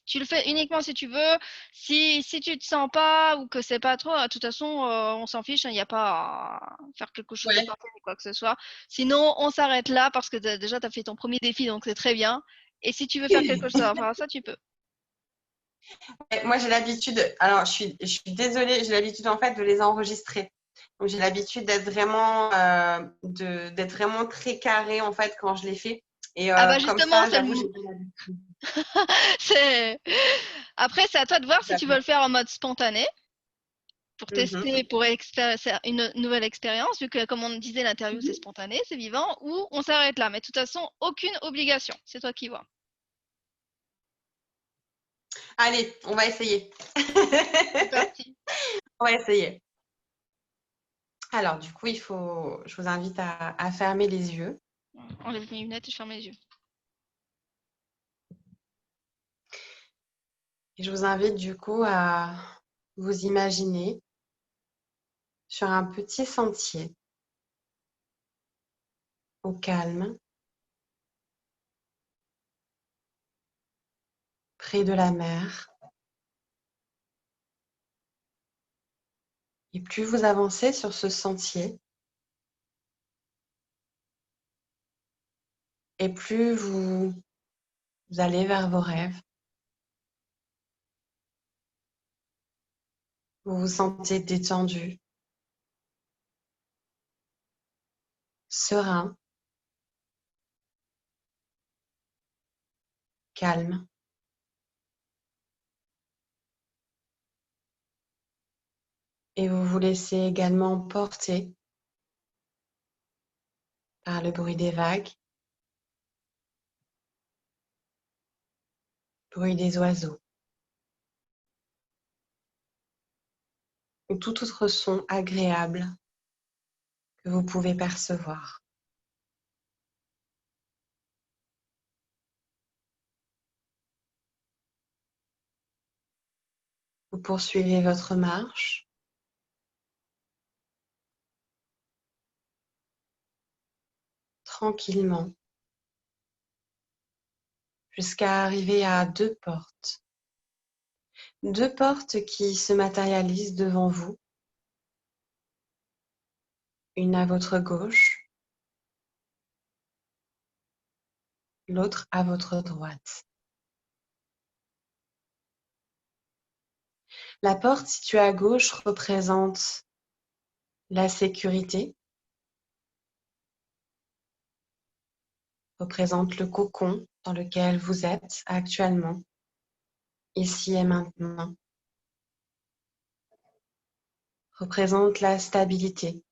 tu le fais uniquement si tu veux. Si tu te sens pas ou que c'est pas trop, de toute façon, on s'en fiche. Il n'y a pas à faire quelque chose de Ouais. parfait ni quoi que ce soit. Sinon, on s'arrête là parce que déjà, tu as fait ton premier défi, donc c'est très bien. Et si tu veux faire quelque chose, enfin, ça, tu peux. Moi, j'ai l'habitude, alors je suis désolée, j'ai l'habitude en fait de les enregistrer. Donc, j'ai l'habitude d'être vraiment très carré en fait quand je les fais. Et Ah bah comme justement, ça, j'avoue, j'ai pas l'habitude. c'est... Après, c'est à toi de voir Tout si à tu veux fait. le faire en mode spontané pour Mhm. tester, pour c'est une nouvelle expérience, vu que, comme on disait, l'interview, c'est Mhm. spontané, c'est vivant, ou on s'arrête là. Mais de toute façon, aucune obligation. C'est toi qui vois. Allez, on va essayer. C'est parti. On va essayer. Alors, du coup, je vous invite à fermer les yeux. Enlève mes lunettes et je ferme les yeux. Et je vous invite du coup à vous imaginer sur un petit sentier au calme, près de la mer. Et plus vous avancez sur ce sentier, et plus vous allez vers vos rêves, vous vous sentez détendu, serein, calme. Et vous vous laissez également porter par le bruit des vagues, le bruit des oiseaux, ou tout autre son agréable que vous pouvez percevoir. Vous poursuivez votre marche tranquillement jusqu'à arriver à deux portes. Deux portes qui se matérialisent devant vous, une à votre gauche, l'autre à votre droite. La porte située à gauche représente la sécurité, représente le cocon dans lequel vous êtes actuellement, ici et maintenant, représente la stabilité.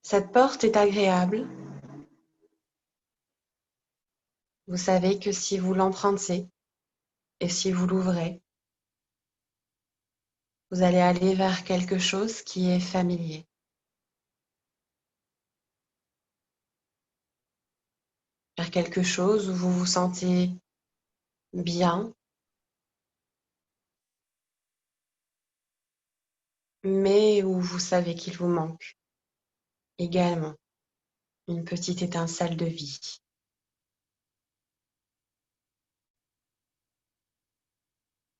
Cette porte est agréable. Vous savez que si vous l'empruntez et si vous l'ouvrez, vous allez aller vers quelque chose qui est familier, vers quelque chose où vous vous sentez bien, mais où vous savez qu'il vous manque également une petite étincelle de vie.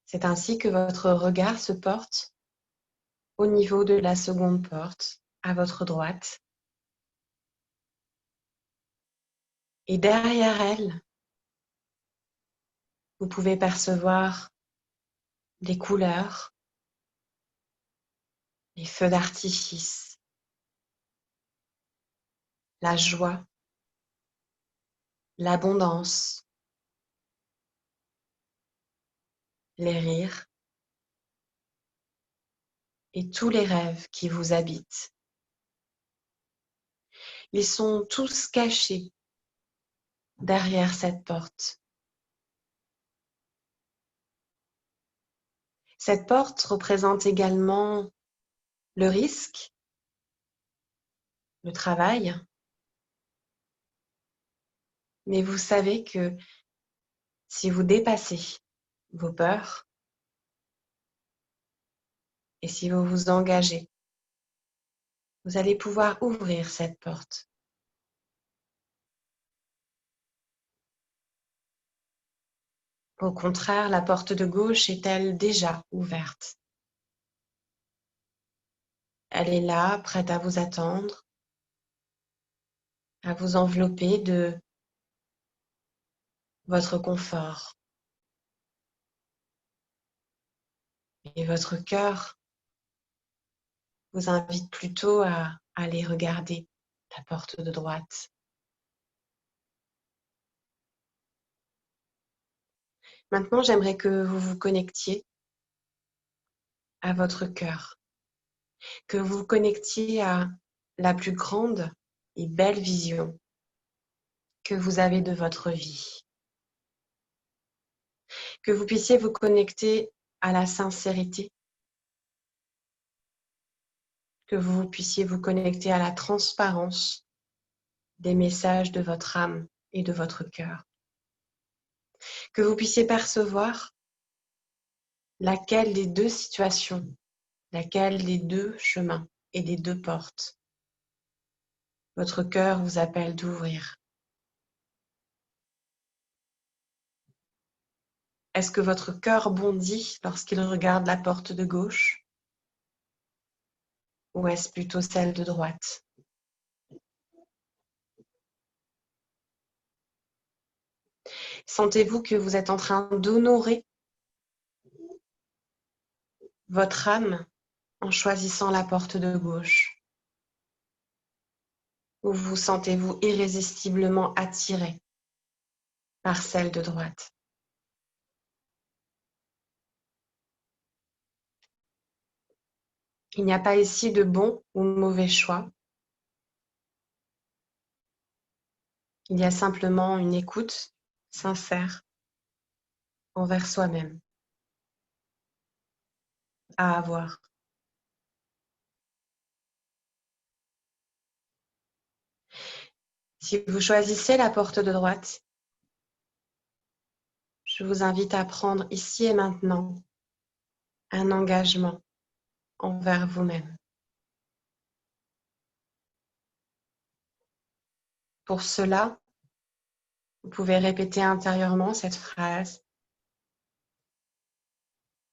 C'est ainsi que votre regard se porte au niveau de la seconde porte, à votre droite. Et derrière elle, vous pouvez percevoir les couleurs, les feux d'artifice, la joie, l'abondance, les rires et tous les rêves qui vous habitent. Ils sont tous cachés derrière cette porte. Cette porte représente également le risque, le travail, mais vous savez que si vous dépassez vos peurs et si vous vous engagez Vous allez pouvoir ouvrir cette porte. Au contraire, la porte de gauche est-elle déjà ouverte? Elle est là, prête à vous attendre, à vous envelopper de votre confort. Et votre cœur vous invite plutôt à aller regarder la porte de droite. Maintenant, j'aimerais que vous vous connectiez à votre cœur, que vous vous connectiez à la plus grande et belle vision que vous avez de votre vie. Que vous puissiez vous connecter à la sincérité, que vous puissiez vous connecter à la transparence des messages de votre âme et de votre cœur. Que vous puissiez percevoir laquelle des deux situations, laquelle des deux chemins et des deux portes votre cœur vous appelle d'ouvrir. Est-ce que votre cœur bondit lorsqu'il regarde la porte de gauche ou est-ce plutôt celle de droite? Sentez-vous que vous êtes en train d'honorer votre âme en choisissant la porte de gauche? Ou vous sentez-vous irrésistiblement attiré par celle de droite? Il n'y a pas ici de bon ou mauvais choix. Il y a simplement une écoute sincère envers soi-même à avoir. Si vous choisissez la porte de droite, je vous invite à prendre ici et maintenant un engagement envers vous-même. Pour cela, vous pouvez répéter intérieurement cette phrase.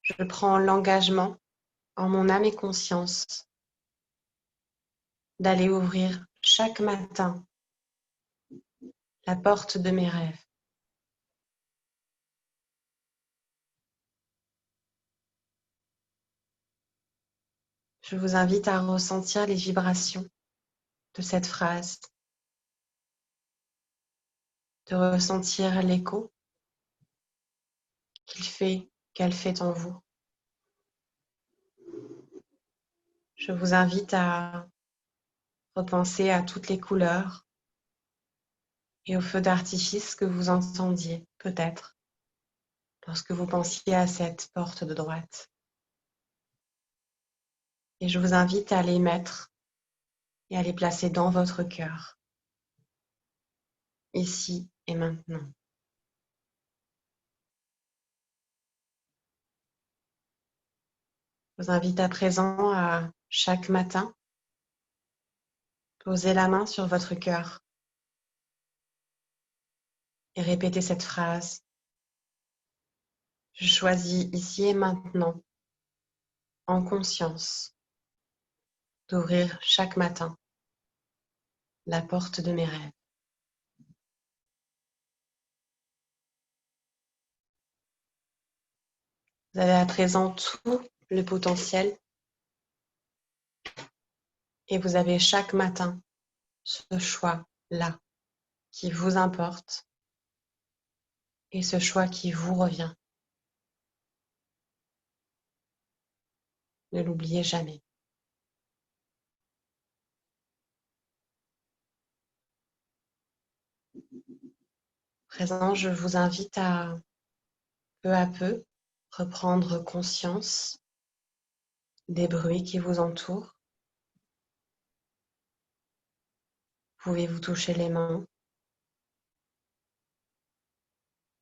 Je prends l'engagement en mon âme et conscience d'aller ouvrir chaque matin la porte de mes rêves. Je vous invite à ressentir les vibrations de cette phrase, de ressentir l'écho qu'elle fait en vous. Je vous invite à repenser à toutes les couleurs et aux feux d'artifice que vous entendiez peut-être lorsque vous pensiez à cette porte de droite. Et je vous invite à les mettre et à les placer dans votre cœur, ici et maintenant. Je vous invite à présent à chaque matin poser la main sur votre cœur et répéter cette phrase. Je choisis ici et maintenant, en conscience, d'ouvrir chaque matin la porte de mes rêves. Vous avez à présent tout le potentiel et vous avez chaque matin ce choix-là qui vous importe et ce choix qui vous revient. Ne l'oubliez jamais. À présent, je vous invite à peu reprendre conscience des bruits qui vous entourent. Vous pouvez vous toucher les mains.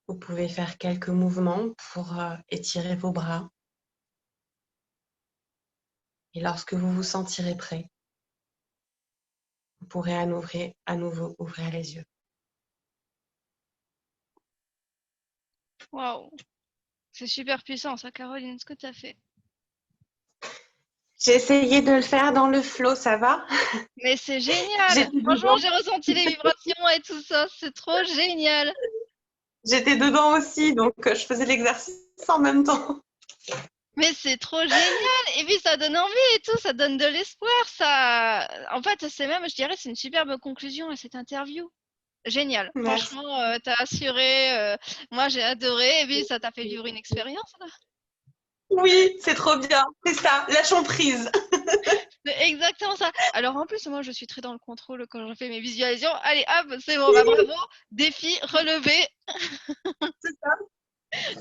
Vous pouvez faire quelques mouvements pour étirer vos bras. Et lorsque vous vous sentirez prêt, vous pourrez à nouveau ouvrir les yeux. Waouh, c'est super puissant ça, Caroline, ce que tu as fait. J'ai essayé de le faire dans le flow, ça va? Mais c'est génial. J'étais Franchement, dedans. j'ai ressenti les vibrations et tout ça. C'est trop génial. J'étais dedans aussi, donc je faisais l'exercice en même temps. Mais c'est trop génial. Et puis, ça donne envie et tout. Ça donne de l'espoir. Ça, en fait, c'est même, je dirais, c'est une superbe conclusion à cette interview. Génial. Merci. Franchement, t'as assuré. Moi, j'ai adoré. Et puis, ça t'a fait vivre une expérience, là. Oui, c'est trop bien. C'est ça, lâchons prise. C'est exactement ça. Alors, en plus, moi, je suis très dans le contrôle quand je fais mes visualisations. Allez, hop, c'est bon. Bah, bravo. Défi relevé. C'est ça.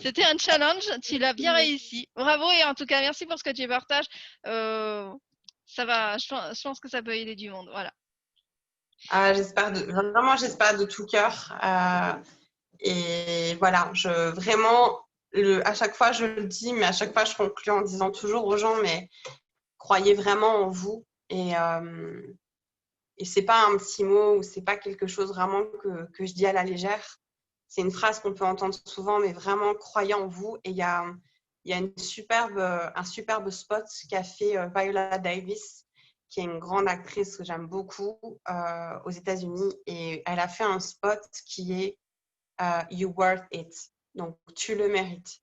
C'était un challenge, tu l'as bien réussi. Bravo et en tout cas, merci pour ce que tu partages. Ça va, je pense que ça peut aider du monde. Voilà. Vraiment, j'espère de tout cœur. Et voilà, vraiment, à chaque fois, je le dis, mais à chaque fois, je conclue en disant toujours aux gens, mais croyez vraiment en vous. Et c'est pas un petit mot ou c'est pas quelque chose vraiment que je dis à la légère. C'est une phrase qu'on peut entendre souvent, mais vraiment, croyez en vous. Et il y a un superbe spot qu'a fait Viola Davis, qui est une grande actrice que j'aime beaucoup aux États-Unis. Et elle a fait un spot qui est You worth it. Donc, tu le mérites.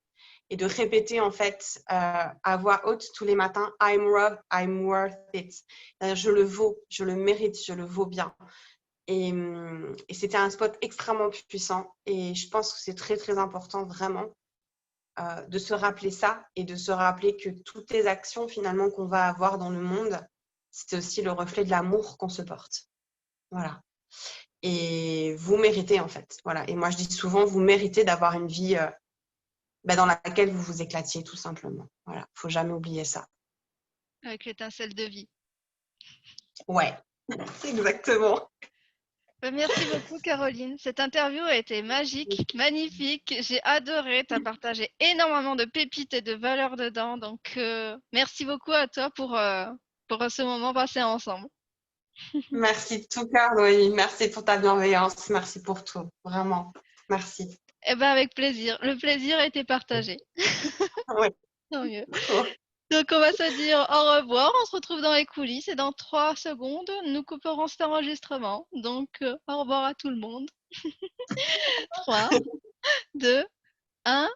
Et de répéter en fait à voix haute tous les matins, I'm worth it. Je le vaux, je le mérite, je le vaux bien. Et c'était un spot extrêmement puissant. Et je pense que c'est très, très important vraiment de se rappeler ça et de se rappeler que toutes les actions finalement qu'on va avoir dans le monde, c'est aussi le reflet de l'amour qu'on se porte. Voilà. Et vous méritez en fait. Voilà. Et moi, je dis souvent, vous méritez d'avoir une vie dans laquelle vous vous éclatiez tout simplement. Voilà. Faut jamais oublier ça. Avec l'étincelle de vie. Ouais, exactement. Merci beaucoup, Caroline. Cette interview a été magique, magnifique. J'ai adoré. Tu as partagé énormément de pépites et de valeurs dedans. Donc, merci beaucoup à toi pour ce moment passé ensemble. Merci de tout cœur, Noémie. Merci pour ta bienveillance. Merci pour tout. Vraiment. Merci. Eh ben, avec plaisir. Le plaisir a été partagé. Oui. Tant mieux. Trop. Donc, on va se dire au revoir. On se retrouve dans les coulisses et dans 3 secondes, nous couperons cet enregistrement. Donc, au revoir à tout le monde. 3, 2, 1.